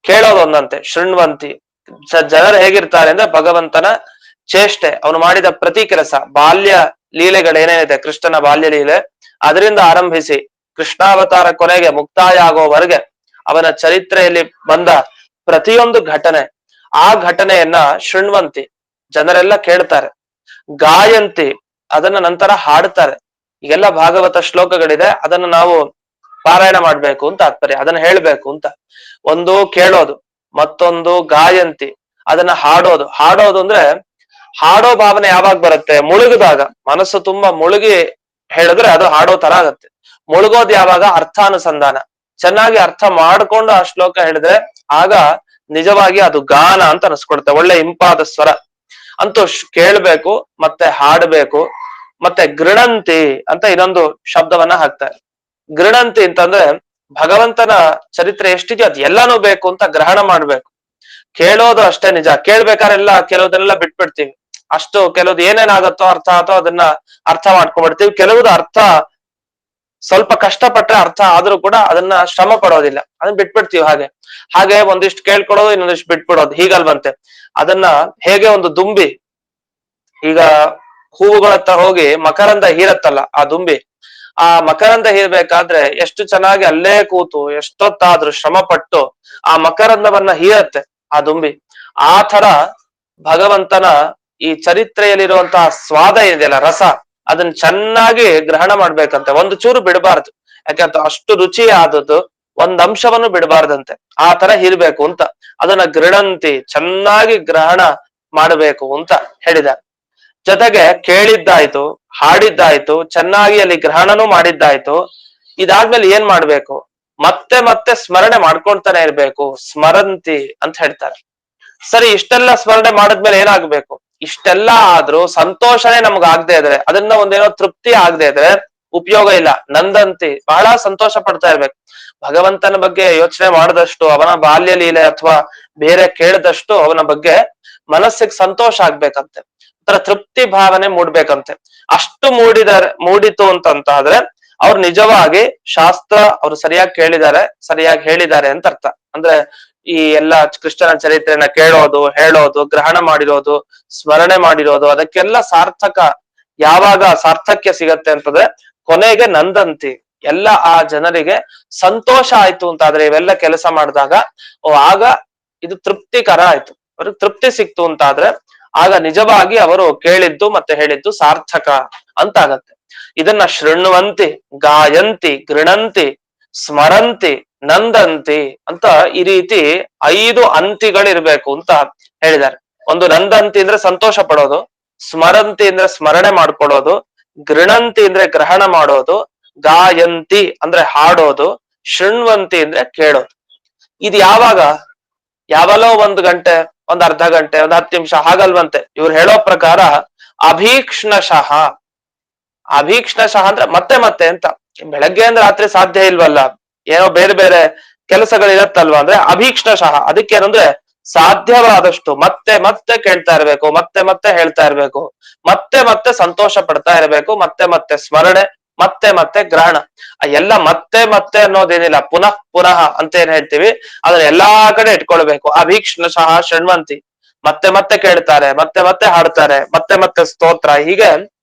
ಕೇಳೋದು ಒಂದಂತೆ. ಶೃಣ್ವಂತಿ, ಜನರು ಹೇಗಿರ್ತಾರೆ ಅಂದ್ರೆ ಭಗವಂತನ ಚೇಷ್ಟೆ, ಅವನು ಮಾಡಿದ ಪ್ರತಿ ಕೆಲಸ, ಬಾಲ್ಯ ಲೀಲೆಗಳೇನೇನಿದೆ ಕೃಷ್ಣನ ಬಾಲ್ಯ ಲೀಲೆ, ಅದರಿಂದ ಆರಂಭಿಸಿ ಕೃಷ್ಣಾವತಾರ ಕೊನೆಗೆ ಮುಕ್ತಾಯ ಆಗೋವರೆಗೆ ಅವನ ಚರಿತ್ರೆಯಲ್ಲಿ ಬಂದ ಪ್ರತಿಯೊಂದು ಘಟನೆ, ಆ ಘಟನೆಯನ್ನ ಶೃಣ್ವಂತಿ ಜನರೆಲ್ಲ ಕೇಳ್ತಾರೆ. ಗಾಯಂತಿ, ಅದನ್ನ ನಂತರ ಹಾಡ್ತಾರೆ. ಈಗೆಲ್ಲ ಭಾಗವತ ಶ್ಲೋಕಗಳಿದೆ, ಅದನ್ನ ನಾವು ಪಾರಾಯಣ ಮಾಡ್ಬೇಕು ಅಂತ ತಾತ್ಪರ್ಯ, ಅದನ್ನ ಹೇಳ್ಬೇಕು ಅಂತ. ಒಂದು ಕೇಳೋದು, ಮತ್ತೊಂದು ಗಾಯಂತಿ, ಅದನ್ನ ಹಾಡೋದು. ಹಾಡೋದು ಅಂದ್ರೆ ಹಾಡೋ ಭಾವನೆ ಯಾವಾಗ ಬರುತ್ತೆ, ಮುಳುಗಿದಾಗ, ಮನಸ್ಸು ತುಂಬಾ ಮುಳುಗಿ ಹೇಳಿದ್ರೆ ಅದು ಹಾಡೋ ತರ ಆಗತ್ತೆ. ಮುಳುಗೋದು ಯಾವಾಗ, ಅರ್ಥಾನುಸಂಧಾನ, ಚೆನ್ನಾಗಿ ಅರ್ಥ ಮಾಡ್ಕೊಂಡು ಆ ಶ್ಲೋಕ ಹೇಳಿದ್ರೆ ಆಗ ನಿಜವಾಗಿ ಅದು ಗಾನ ಅಂತ ಅನ್ಸ್ಕೊಡುತ್ತೆ, ಒಳ್ಳೆ ಇಂಪಾದ ಸ್ವರ ಅಂತೂ ಕೇಳ್ಬೇಕು, ಮತ್ತೆ ಹಾಡ್ಬೇಕು. ಮತ್ತೆ ಗೃಣಂತಿ ಅಂತ ಇನ್ನೊಂದು ಶಬ್ದವನ್ನ ಹಾಕ್ತಾರೆ. ಗೃಣಂತಿ ಅಂತಂದ್ರೆ ಭಗವಂತನ ಚರಿತ್ರೆ ಎಷ್ಟಿದೆಯೋ ಅದ್ ಎಲ್ಲಾನು ಬೇಕು ಅಂತ ಗ್ರಹಣ ಮಾಡ್ಬೇಕು. ಕೇಳೋದು ಅಷ್ಟೇ ನಿಜ, ಕೇಳ್ಬೇಕಾರೆಲ್ಲ ಕೆಲವುದೆಲ್ಲ ಬಿಟ್ಬಿಡ್ತೀವಿ. ಅಷ್ಟು ಕೆಲವ್ದು ಏನೇನಾಗತ್ತೋ ಅರ್ಥ ಆತೋ ಅದನ್ನ ಅರ್ಥ ಮಾಡ್ಕೊಂಡ್ಬಿಡ್ತೀವಿ. ಕೆಲವ್ದು ಅರ್ಥ ಸ್ವಲ್ಪ ಕಷ್ಟಪಟ್ರೆ ಅರ್ಥ ಆದ್ರೂ ಕೂಡ ಅದನ್ನ ಶ್ರಮ ಪಡೋದಿಲ್ಲ, ಅದನ್ನ ಬಿಟ್ಬಿಡ್ತೀವಿ. ಹಾಗೆ ಒಂದಿಷ್ಟು ಕೇಳ್ಕೊಡೋದು, ಇನ್ನೊಂದಿಷ್ಟು ಬಿಟ್ಬಿಡೋದು, ಹೀಗಲ್ವಂತೆ. ಅದನ್ನ ಹೇಗೆ ಒಂದು ದುಂಬಿ ಈಗ ಹೂವುಗಳತ್ತ ಹೋಗಿ ಮಕರಂದ ಹೀರತ್ತಲ್ಲ ಆ ದುಂಬಿ, ಆ ಮಕರಂದ ಹೀರ್ಬೇಕಾದ್ರೆ ಎಷ್ಟು ಚೆನ್ನಾಗಿ ಅಲ್ಲೇ ಕೂತು ಎಷ್ಟೊತ್ತಾದ್ರೂ ಶ್ರಮ ಪಟ್ಟು ಆ ಮಕರಂದವನ್ನ ಹೀರತ್ತೆ ಆ ದುಂಬಿ. ಆ ತರ ಭಗವಂತನ ಈ ಚರಿತ್ರೆಯಲ್ಲಿರುವಂತಹ ಸ್ವಾದ ಇದೆಯಲ್ಲ, ರಸ, ಅದನ್ನ ಚೆನ್ನಾಗಿ ಗ್ರಹಣ ಮಾಡ್ಬೇಕಂತೆ, ಒಂದು ಚೂರು ಬಿಡಬಾರ್ದು. ಯಾಕಂತ ಅಷ್ಟು ರುಚಿ ಆದದ್ದು ಒಂದ್ ಅಂಶವನ್ನು ಬಿಡಬಾರ್ದಂತೆ, ಆ ತರ ಇರ್ಬೇಕು ಅಂತ. ಅದನ್ನ ಗೃಣಂತಿ, ಚೆನ್ನಾಗಿ ಗ್ರಹಣ ಮಾಡಬೇಕು ಅಂತ ಹೇಳಿದ್ದಾರೆ. ಜೊತೆಗೆ ಕೇಳಿದ್ದಾಯ್ತು, ಹಾಡಿದ್ದಾಯ್ತು, ಚೆನ್ನಾಗಿ ಅಲ್ಲಿ ಗ್ರಹಣನೂ ಮಾಡಿದ್ದಾಯ್ತು. ಇದಾದ್ಮೇಲೆ ಏನ್ ಮಾಡ್ಬೇಕು? ಮತ್ತೆ ಮತ್ತೆ ಸ್ಮರಣೆ ಮಾಡ್ಕೊಳ್ತಾನೆ ಇರ್ಬೇಕು, ಸ್ಮರಂತಿ ಅಂತ ಹೇಳ್ತಾರೆ. ಸರಿ, ಇಷ್ಟೆಲ್ಲ ಸ್ಮರಣೆ ಮಾಡಿದ್ಮೇಲೆ ಏನಾಗ್ಬೇಕು? ಇಷ್ಟೆಲ್ಲ ಆದ್ರೂ ಸಂತೋಷನೇ ನಮ್ಗೆ ಆಗದೆ ಇದ್ರೆ, ಅದನ್ನ ಒಂದೇನೋ ತೃಪ್ತಿ ಆಗದೆ ಇದ್ರೆ ಉಪಯೋಗ ಇಲ್ಲ. ನಂದಂತಿ, ಬಹಳ ಸಂತೋಷ ಪಡ್ತಾ ಇರ್ಬೇಕು. ಭಗವಂತನ ಬಗ್ಗೆ ಯೋಚನೆ ಮಾಡಿದಷ್ಟು, ಅವನ ಬಾಲ್ಯ ಲೀಲೆ ಅಥವಾ ಬೇರೆ ಕೇಳಿದಷ್ಟು ಅವನ ಬಗ್ಗೆ ಮನಸ್ಸಿಗೆ ಸಂತೋಷ ಆಗ್ಬೇಕಂತೆ, ಒಂಥರ ತೃಪ್ತಿ ಭಾವನೆ ಮೂಡ್ಬೇಕಂತೆ. ಅಷ್ಟು ಮೂಡಿತು ಅಂತಂತಾದ್ರೆ ಅವ್ರು ನಿಜವಾಗಿ ಶಾಸ್ತ್ರ ಅವ್ರು ಸರಿಯಾಗಿ ಕೇಳಿದ್ದಾರೆ, ಸರಿಯಾಗಿ ಹೇಳಿದ್ದಾರೆ ಅಂತ ಅರ್ಥ. ಅಂದ್ರೆ ಈ ಎಲ್ಲ ಕೃಷ್ಣನ ಚರಿತ್ರೆನ ಕೇಳೋದು, ಹೇಳೋದು, ಗ್ರಹಣ ಮಾಡಿರೋದು, ಸ್ಮರಣೆ ಮಾಡಿರೋದು, ಅದಕ್ಕೆಲ್ಲ ಸಾರ್ಥಕ ಯಾವಾಗ ಸಾರ್ಥಕ್ಯ ಸಿಗತ್ತೆ ಅಂತಂದ್ರೆ ಕೊನೆಗೆ ನಂದಂತಿ, ಎಲ್ಲ ಆ ಜನರಿಗೆ ಸಂತೋಷ ಆಯ್ತು ಅಂತಾದ್ರೆ, ಇವೆಲ್ಲ ಕೆಲಸ ಮಾಡಿದಾಗ ಆಗ ಇದು ತೃಪ್ತಿಕರ ಆಯ್ತು, ಅವ್ರಿಗೆ ತೃಪ್ತಿ ಸಿಕ್ತು ಅಂತಾದ್ರೆ ಆಗ ನಿಜವಾಗಿ ಅವರು ಕೇಳಿದ್ದು ಮತ್ತೆ ಹೇಳಿದ್ದು ಸಾರ್ಥಕ ಅಂತ ಆಗತ್ತೆ. ಇದನ್ನ ಶೃಣ್ವಂತಿ, ಗಾಯಂತಿ, ಗೃಣಂತಿ, ಸ್ಮರಂತಿ, ನಂದಂತಿ ಅಂತ ಈ ರೀತಿ 5 ಅಂತಿಗಳಿರ್ಬೇಕು ಅಂತ ಹೇಳಿದ್ದಾರೆ. ಒಂದು ನಂದಂತಿ ಅಂದ್ರೆ ಸಂತೋಷ ಪಡೋದು, ಸ್ಮರಂತಿ ಅಂದ್ರೆ ಸ್ಮರಣೆ ಮಾಡ್ಕೊಳ್ಳೋದು, ಗೃಣಂತಿ ಅಂದ್ರೆ ಗ್ರಹಣ ಮಾಡೋದು, ಗಾಯಂತಿ ಅಂದ್ರೆ ಹಾಡೋದು, ಶೃಣ್ವಂತಿ ಅಂದ್ರೆ ಕೇಳೋದು. ಇದು ಯಾವಾಗ? ಯಾವಲೋ 1 ಗಂಟೆ, ಒಂದ್ ಅರ್ಧ ಗಂಟೆ, ಒಂದ್ 10 ನಿಮಿಷ ಹಾಗಲ್ವಂತೆ. ಇವ್ರು ಹೇಳೋ ಪ್ರಕಾರ ಅಭೀಕ್ಷ್ಣಶಃ. ಅಭೀಕ್ಷ್ಣಶಃ ಅಂದ್ರೆ ಮತ್ತೆ ಮತ್ತೆ ಅಂತ. ಬೆಳಗ್ಗೆ ಅಂದ್ರೆ ರಾತ್ರಿ ಸಾಧ್ಯ ಇಲ್ವಲ್ಲ, ಏನೋ ಬೇರೆ ಬೇರೆ ಕೆಲಸಗಳಿರತ್ತಲ್ವಾ, ಅಂದ್ರೆ ಅಭೀಕ್ಷ್ಣಶಃ ಅದಕ್ಕೇನಂದ್ರೆ ಸಾಧ್ಯವಾದಷ್ಟು ಮತ್ತೆ ಮತ್ತೆ ಕೇಳ್ತಾ ಇರ್ಬೇಕು, ಮತ್ತೆ ಮತ್ತೆ ಹೇಳ್ತಾ ಇರ್ಬೇಕು, ಮತ್ತೆ ಮತ್ತೆ ಸಂತೋಷ ಪಡ್ತಾ ಇರ್ಬೇಕು, ಮತ್ತೆ ಮತ್ತೆ ಸ್ಮರಣೆ, ಮತ್ತೆ ಮತ್ತೆ ಗ್ರಹಣ. ಎಲ್ಲ ಮತ್ತೆ ಮತ್ತೆ ಅನ್ನೋದೇನಿಲ್ಲ, ಪುನಃ ಪುನಃ ಅಂತ ಏನ್ ಹೇಳ್ತೀವಿ ಅದನ್ನ ಎಲ್ಲಾ ಕಡೆ ಇಟ್ಕೊಳ್ಬೇಕು. ಅಭೀಕ್ಷ್ಣಶಃ ಶೃಣ್ವಂತಿ, ಮತ್ತೆ ಮತ್ತೆ ಕೇಳ್ತಾರೆ, ಮತ್ತೆ ಮತ್ತೆ ಹಾಡ್ತಾರೆ, ಮತ್ತೆ ಮತ್ತೆ ಸ್ತೋತ್ರ, ಹೀಗೆ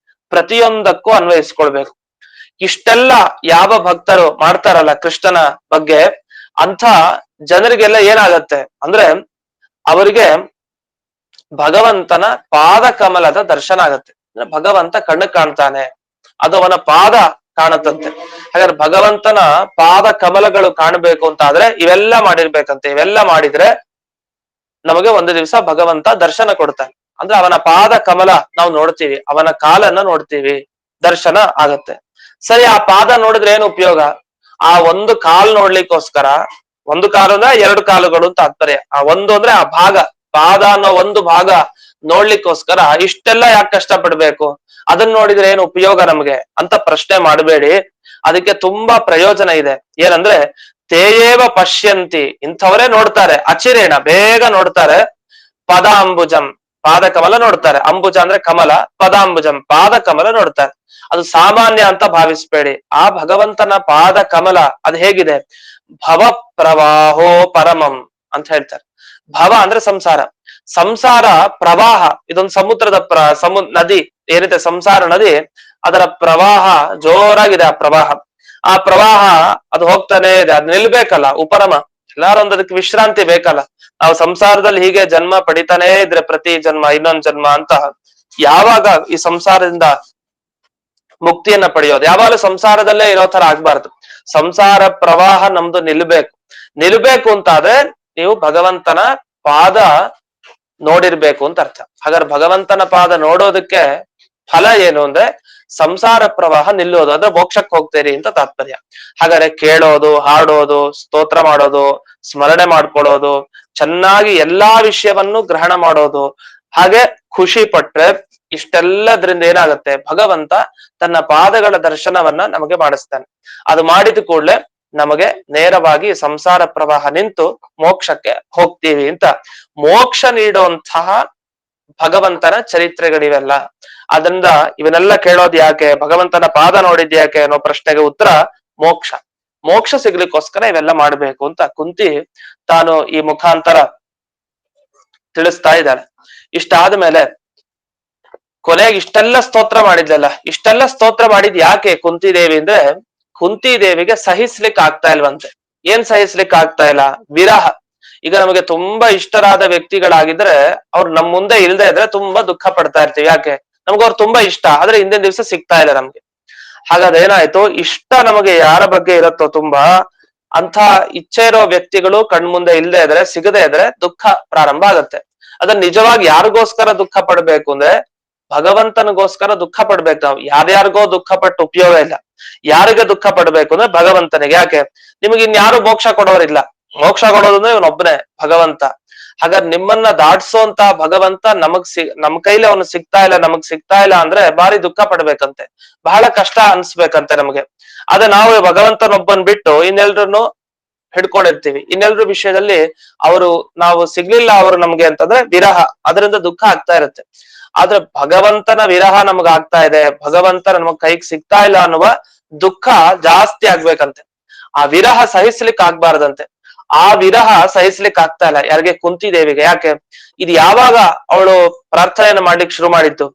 ಪ್ರತಿಯೊಂದಕ್ಕೂ ಅನ್ವಯಿಸ್ಕೊಳ್ಬೇಕು. ಇಷ್ಟೆಲ್ಲ ಯಾವ ಭಕ್ತರು ಮಾಡ್ತಾರಲ್ಲ ಕೃಷ್ಣನ ಬಗ್ಗೆ, ಅಂಥ ಜನರಿಗೆಲ್ಲ ಏನಾಗತ್ತೆ ಅಂದ್ರೆ ಅವರಿಗೆ ಭಗವಂತನ ಪಾದ ಕಮಲದ ದರ್ಶನ ಆಗತ್ತೆ. ಅಂದ್ರೆ ಭಗವಂತ ಕಣ್ಣು ಕಾಣ್ತಾನೆ, ಅದು ಅವನ ಪಾದ ಕಾಣತಂತೆ. ಹಾಗಾದ್ರೆ ಭಗವಂತನ ಪಾದ ಕಮಲಗಳು ಕಾಣಬೇಕು ಅಂತ ಆದ್ರೆ ಇವೆಲ್ಲ ಮಾಡಿರ್ಬೇಕಂತೆ. ಇವೆಲ್ಲ ಮಾಡಿದ್ರೆ ನಮಗೆ ಒಂದು ದಿವಸ ಭಗವಂತ ದರ್ಶನ ಕೊಡ್ತಾನೆ. ಅಂದ್ರೆ ಅವನ ಪಾದ ಕಮಲ ನಾವು ನೋಡ್ತೀವಿ, ಅವನ ಕಾಲನ್ನ ನೋಡ್ತೀವಿ, ದರ್ಶನ ಆಗತ್ತೆ. ಸರಿ, ಆ ಪಾದ ನೋಡಿದ್ರೆ ಏನು ಉಪಯೋಗ? ಆ ಒಂದು ಕಾಲ್ ನೋಡ್ಲಿಕ್ಕೋಸ್ಕರ, ಒಂದು ಕಾಲು ಅಂದ್ರೆ 2 ಕಾಲುಗಳು ಅಂತ ತಾತ್ಪರ್ಯ. ಆ ಒಂದು ಅಂದ್ರೆ ಆ ಭಾಗ, ಪಾದ ಅನ್ನೋ ಒಂದು ಭಾಗ ನೋಡ್ಲಿಕ್ಕೋಸ್ಕರ ಇಷ್ಟೆಲ್ಲ ಯಾಕೆ ಕಷ್ಟ ಪಡ್ಬೇಕು? ಅದನ್ನ ನೋಡಿದ್ರೆ ಏನು ಉಪಯೋಗ ನಮ್ಗೆ ಅಂತ ಪ್ರಶ್ನೆ ಮಾಡಬೇಡಿ. ಅದಕ್ಕೆ ತುಂಬಾ ಪ್ರಯೋಜನ ಇದೆ. ಏನಂದ್ರೆ ತೇಯೇವ ಪಶ್ಯಂತಿ, ಇಂಥವರೇ ನೋಡ್ತಾರೆ, ಅಚಿರೇಣ ಬೇಗ ನೋಡ್ತಾರೆ. ಪದಾಂಬುಜಂ, ಪಾದ ಕಮಲ ನೋಡ್ತಾರೆ. ಅಂಬುಜ ಅಂದ್ರೆ ಕಮಲ, ಪದಾಂಬುಜಂ ಪಾದ ಕಮಲ ನೋಡ್ತಾರೆ. ಅದು ಸಾಮಾನ್ಯ ಅಂತ ಭಾವಿಸ್ಬೇಡಿ. ಆ ಭಗವಂತನ ಪಾದ ಕಮಲ ಅದು ಹೇಗಿದೆ? ಭವ ಪ್ರವಾಹೋ ಪರಮಂ ಅಂತ ಹೇಳ್ತಾರೆ. ಭವ ಅಂದ್ರೆ ಸಂಸಾರ, ಸಂಸಾರ ಪ್ರವಾಹ, ಇದೊಂದು ಸಮುದ್ರದ ನದಿ ಏನಿದೆ ಸಂಸಾರ ನದಿ, ಅದರ ಪ್ರವಾಹ ಜೋರಾಗಿದೆ. ಆ ಪ್ರವಾಹ, ಆ ಪ್ರವಾಹ ಅದು ಹೋಗ್ತಾನೆ ಇದೆ, ಅದು ನಿಲ್ಬೇಕಲ್ಲ. ಉಪರಮ, ಎಲ್ಲಾರು ಒಂದು ಅದಕ್ಕೆ ವಿಶ್ರಾಂತಿ ಬೇಕಲ್ಲ. ನಾವು ಸಂಸಾರದಲ್ಲಿ ಹೀಗೆ ಜನ್ಮ ಪಡಿತಾನೇ ಇದ್ರೆ ಪ್ರತಿ ಜನ್ಮ ಇನ್ನೊಂದ್ ಜನ್ಮ ಅಂತ, ಯಾವಾಗ ಈ ಸಂಸಾರದಿಂದ ಮುಕ್ತಿಯನ್ನ ಪಡೆಯೋದು? ಯಾವಾಗಲೂ ಸಂಸಾರದಲ್ಲೇ ಇರೋ ತರ ಆಗ್ಬಾರ್ದು. ಸಂಸಾರ ಪ್ರವಾಹ ನಮ್ದು ನಿಲ್ಬೇಕು ಅಂತಾದ್ರೆ ನೀವು ಭಗವಂತನ ಪಾದ ನೋಡಿರ್ಬೇಕು ಅಂತ ಅರ್ಥ. ಹಾಗಾದ್ರೆ ಭಗವಂತನ ಪಾದ ನೋಡೋದಕ್ಕೆ ಫಲ ಏನು ಅಂದ್ರೆ ಸಂಸಾರ ಪ್ರವಾಹ ನಿಲ್ಲೋದು, ಅಂದ್ರೆ ಮೋಕ್ಷಕ್ಕೆ ಹೋಗ್ತೀರಿ ಅಂತ ತಾತ್ಪರ್ಯ. ಹಾಗಾದ್ರೆ ಕೇಳೋದು, ಹಾಡೋದು, ಸ್ತೋತ್ರ ಮಾಡೋದು, ಸ್ಮರಣೆ ಮಾಡ್ಕೊಳ್ಳೋದು, ಚೆನ್ನಾಗಿ ಎಲ್ಲಾ ವಿಷಯವನ್ನು ಗ್ರಹಣ ಮಾಡೋದು, ಹಾಗೆ ಖುಷಿ ಪಟ್ರೆ ಇಷ್ಟೆಲ್ಲದ್ರಿಂದ ಏನಾಗುತ್ತೆ? ಭಗವಂತ ತನ್ನ ಪಾದಗಳ ದರ್ಶನವನ್ನ ನಮಗೆ ಮಾಡಿಸ್ತಾನೆ. ಅದು ಮಾಡಿದ ಕೂಡಲೇ ನಮಗೆ ನೇರವಾಗಿ ಸಂಸಾರ ಪ್ರವಾಹ ನಿಂತು ಮೋಕ್ಷಕ್ಕೆ ಹೋಗ್ತೀವಿ ಅಂತ. ಮೋಕ್ಷ ನೀಡುವಂತಹ ಭಗವಂತನ ಚರಿತ್ರೆಗಳಿವೆಲ್ಲ. ಅದರಿಂದ ಇವನ್ನೆಲ್ಲ ಕೇಳೋದ್ ಯಾಕೆ, ಭಗವಂತನ ಪಾದ ನೋಡಿದ್ ಯಾಕೆ ಅನ್ನೋ ಪ್ರಶ್ನೆಗೆ ಉತ್ತರ ಮೋಕ್ಷ. ಮೋಕ್ಷ ಸಿಗ್ಲಿಕ್ಕೋಸ್ಕರ ಇವೆಲ್ಲ ಮಾಡ್ಬೇಕು ಅಂತ ಕುಂತಿ ತಾನು ಈ ಮುಖಾಂತರ ತಿಳಿಸ್ತಾ ಇದ್ದಾಳೆ. ಇಷ್ಟಾದ್ಮೇಲೆ ಕೊನೆಗೆ ಇಷ್ಟೆಲ್ಲ ಸ್ತೋತ್ರ ಮಾಡಿದ್ಲಲ್ಲ, ಇಷ್ಟೆಲ್ಲ ಸ್ತೋತ್ರ ಮಾಡಿದ್ ಯಾಕೆ ಕುಂತಿ ದೇವಿ ಅಂದ್ರೆ, ಕುಂತಿ ದೇವಿಗೆ ಸಹಿಸ್ಲಿಕ್ಕೆ ಆಗ್ತಾ ಇಲ್ವಂತೆ. ಏನ್ ಸಹಿಸ್ಲಿಕ್ಕೆ ಆಗ್ತಾ ಇಲ್ಲ? ವಿರಹ. ಈಗ ನಮಗೆ ತುಂಬಾ ಇಷ್ಟರಾದ ವ್ಯಕ್ತಿಗಳಾಗಿದ್ರೆ ಅವ್ರು ನಮ್ ಮುಂದೆ ಇಲ್ದೇ ಇದ್ರೆ ತುಂಬಾ ದುಃಖ ಪಡ್ತಾ ಇರ್ತೀವಿ. ಯಾಕೆ? ನಮ್ಗೆ ಅವ್ರು ತುಂಬಾ ಇಷ್ಟ, ಆದ್ರೆ ಹಿಂದಿನ ದಿವ್ಸ ಸಿಗ್ತಾ ಇಲ್ಲ ನಮ್ಗೆ. ಹಾಗಾದ್ರೆ ಏನಾಯ್ತು, ಇಷ್ಟ ನಮಗೆ ಯಾರ ಬಗ್ಗೆ ಇರುತ್ತೋ ತುಂಬಾ, ಅಂತ ಇಚ್ಛೆ ಇರೋ ವ್ಯಕ್ತಿಗಳು ಕಣ್ಮುಂದೆ ಇಲ್ದೇ ಇದ್ರೆ, ಸಿಗದೆ ಇದ್ರೆ ದುಃಖ ಪ್ರಾರಂಭ ಆಗತ್ತೆ. ಅದನ್ನ ನಿಜವಾಗಿ ಯಾರಿಗೋಸ್ಕರ ದುಃಖ ಪಡ್ಬೇಕು ಅಂದ್ರೆ ಭಗವಂತನಿಗೋಸ್ಕರ ದುಃಖ ಪಡ್ಬೇಕು ನಾವು. ಯಾರ್ಯಾರಿಗೋ ದುಃಖ ಪಟ್ಟು ಉಪಯೋಗ ಇಲ್ಲ. ಯಾರಿಗೆ ದುಃಖ ಪಡ್ಬೇಕು ಅಂದ್ರೆ ಭಗವಂತನಿಗೆ. ಯಾಕೆ? ನಿಮಗೆ ಇನ್ಯಾರು ಮೋಕ್ಷ ಕೊಡೋರಿಲ್ಲ. ಮೋಕ್ಷ ಕೊಡೋದಂದ್ರೆ ಇವನೊಬ್ಬನೇ ಭಗವಂತ. ಹಾಗಾದ್ರೆ ನಿಮ್ಮನ್ನ ದಾಟ್ಸೋಂತ ಭಗವಂತ ನಮ್ ಕೈಲಿ ಅವನು ಸಿಗ್ತಾ ಇಲ್ಲ, ನಮಗ್ ಸಿಗ್ತಾ ಇಲ್ಲ ಅಂದ್ರೆ ಬಾರಿ ದುಃಖ ಪಡ್ಬೇಕಂತೆ, ಬಹಳ ಕಷ್ಟ ಅನ್ಸ್ಬೇಕಂತೆ ನಮಗೆ. ಅದೇ ನಾವು ಭಗವಂತನೊಬ್ಬನ್ ಬಿಟ್ಟು ಇನ್ನೆಲ್ರನ್ನು ಹಿಡ್ಕೊಂಡಿರ್ತೀವಿ. ಇನ್ನೆಲ್ರ ವಿಷಯದಲ್ಲಿ ನಾವು ಸಿಗ್ಲಿಲ್ಲ ಅವರು ನಮ್ಗೆ ಅಂತಂದ್ರೆ ವಿರಹ, ಅದರಿಂದ ದುಃಖ ಆಗ್ತಾ ಇರುತ್ತೆ. ಆದ್ರೆ ಭಗವಂತನ ವಿರಹ ನಮಗ್ ಆಗ್ತಾ ಇದೆ, ಭಗವಂತ ನಮಗ್ ಕೈಗೆ ಸಿಗ್ತಾ ಇಲ್ಲ ಅನ್ನುವ ದುಃಖ ಜಾಸ್ತಿ ಆಗ್ಬೇಕಂತೆ. ಆ ವಿರಹ ಸಹಿಸ್ಲಿಕ್ಕೆ ಆಗ್ಬಾರ್ದಂತೆ. ಆ ವಿರಹ ಸಹಿಸ್ಲಿಕ್ಕೆ ಆಗ್ತಾ ಇಲ್ಲ ಯಾರಿಗೆ? ಕುಂತಿ ದೇವಿಗೆ. ಯಾಕೆ? ಇದು ಯಾವಾಗ ಅವಳು ಪ್ರಾರ್ಥನೆಯನ್ನು ಮಾಡ್ಲಿಕ್ಕೆ ಶುರು ಮಾಡಿದ್ದು?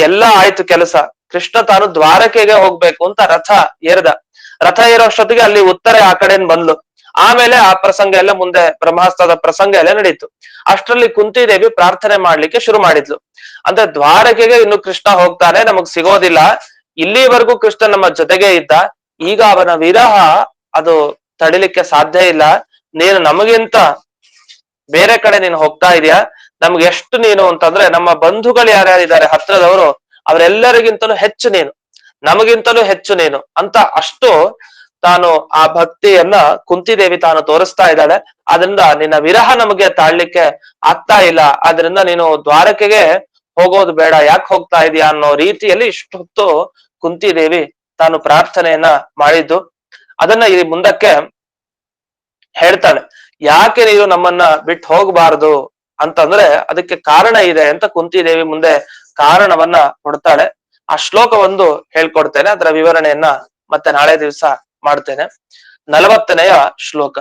ಎಲ್ಲ ಆಯ್ತು ಕೆಲಸ. ಕೃಷ್ಣ ತಾನು ದ್ವಾರಕೆಗೆ ಹೋಗ್ಬೇಕು ಅಂತ ರಥ ಏರ್ದ. ರಥ ಏರೋಷ್ಟೊತ್ತಿಗೆ ಅಲ್ಲಿ ಉತ್ತರ ಆ ಕಡೆಯಿಂದ ಬಂದ್ಲು. ಆಮೇಲೆ ಆ ಪ್ರಸಂಗ ಎಲ್ಲ ಮುಂದೆ ಬ್ರಹ್ಮಾಸ್ತ್ರದ ಪ್ರಸಂಗ ಎಲ್ಲ ನಡೀತು. ಅಷ್ಟರಲ್ಲಿ ಕುಂತಿ ದೇವಿ ಪ್ರಾರ್ಥನೆ ಮಾಡ್ಲಿಕ್ಕೆ ಶುರು ಮಾಡಿದ್ಲು. ಅಂದ್ರೆ ದ್ವಾರಕೆಗೆ ಇನ್ನು ಕೃಷ್ಣ ಹೋಗ್ತಾನೆ, ನಮಗ್ ಸಿಗೋದಿಲ್ಲ. ಇಲ್ಲಿವರೆಗೂ ಕೃಷ್ಣ ನಮ್ಮ ಜೊತೆಗೆ ಇದ್ದ, ಈಗ ಅವನ ವಿರಹ ಅದು ತಡಿಲಿಕ್ಕೆ ಸಾಧ್ಯ ಇಲ್ಲ. ನೀನು ನಮಗಿಂತ ಬೇರೆ ಕಡೆ ನೀನು ಹೋಗ್ತಾ ಇದೀಯಾ. ನಮ್ಗೆ ಎಷ್ಟು ನೀನು ಅಂತಂದ್ರೆ, ನಮ್ಮ ಬಂಧುಗಳು ಯಾರ್ಯಾರಿದ್ದಾರೆ ಹತ್ರದವರು ಅವರೆಲ್ಲರಿಗಿಂತಲೂ ಹೆಚ್ಚು ನೀನು, ನಮಗಿಂತಲೂ ಹೆಚ್ಚು ನೀನು ಅಂತ ಅಷ್ಟು ತಾನು ಆ ಭಕ್ತಿಯನ್ನ ಕುಂತಿದೇವಿ ತಾನು ತೋರಿಸ್ತಾ ಇದ್ದಾಳೆ. ಆದ್ರಿಂದ ನಿನ್ನ ವಿರಹ ನಮಗೆ ತಾಳ್ಲಿಕ್ಕೆ ಆಗ್ತಾ ಇಲ್ಲ, ಆದ್ರಿಂದ ನೀನು ದ್ವಾರಕೆಗೆ ಹೋಗೋದು ಬೇಡ, ಯಾಕೆ ಹೋಗ್ತಾ ಇದೀಯಾ ಅನ್ನೋ ರೀತಿಯಲ್ಲಿ ಇಷ್ಟೊತ್ತು ಕುಂತಿದೇವಿ ತಾನು ಪ್ರಾರ್ಥನೆಯನ್ನ ಮಾಡಿದ್ದು. ಅದನ್ನ ಈ ಮುಂದಕ್ಕೆ ಹೇಳ್ತಾಳೆ. ಯಾಕೆ ನೀನು ನಮ್ಮನ್ನ ಬಿಟ್ಟು ಹೋಗಬಾರದು ಅಂತಂದ್ರೆ ಅದಕ್ಕೆ ಕಾರಣ ಇದೆ ಅಂತ ಕುಂತಿದೇವಿ ಮುಂದೆ ಕಾರಣವನ್ನ ಕೊಡ್ತಾಳೆ. ಆ ಶ್ಲೋಕ ಒಂದು ಹೇಳ್ಕೊಡ್ತೇನೆ, ಅದರ ವಿವರಣೆಯನ್ನ ಮತ್ತೆ ನಾಳೆ ದಿವಸ ಮಾಡ್ತೇನೆ. 40ನೆಯ ಶ್ಲೋಕ.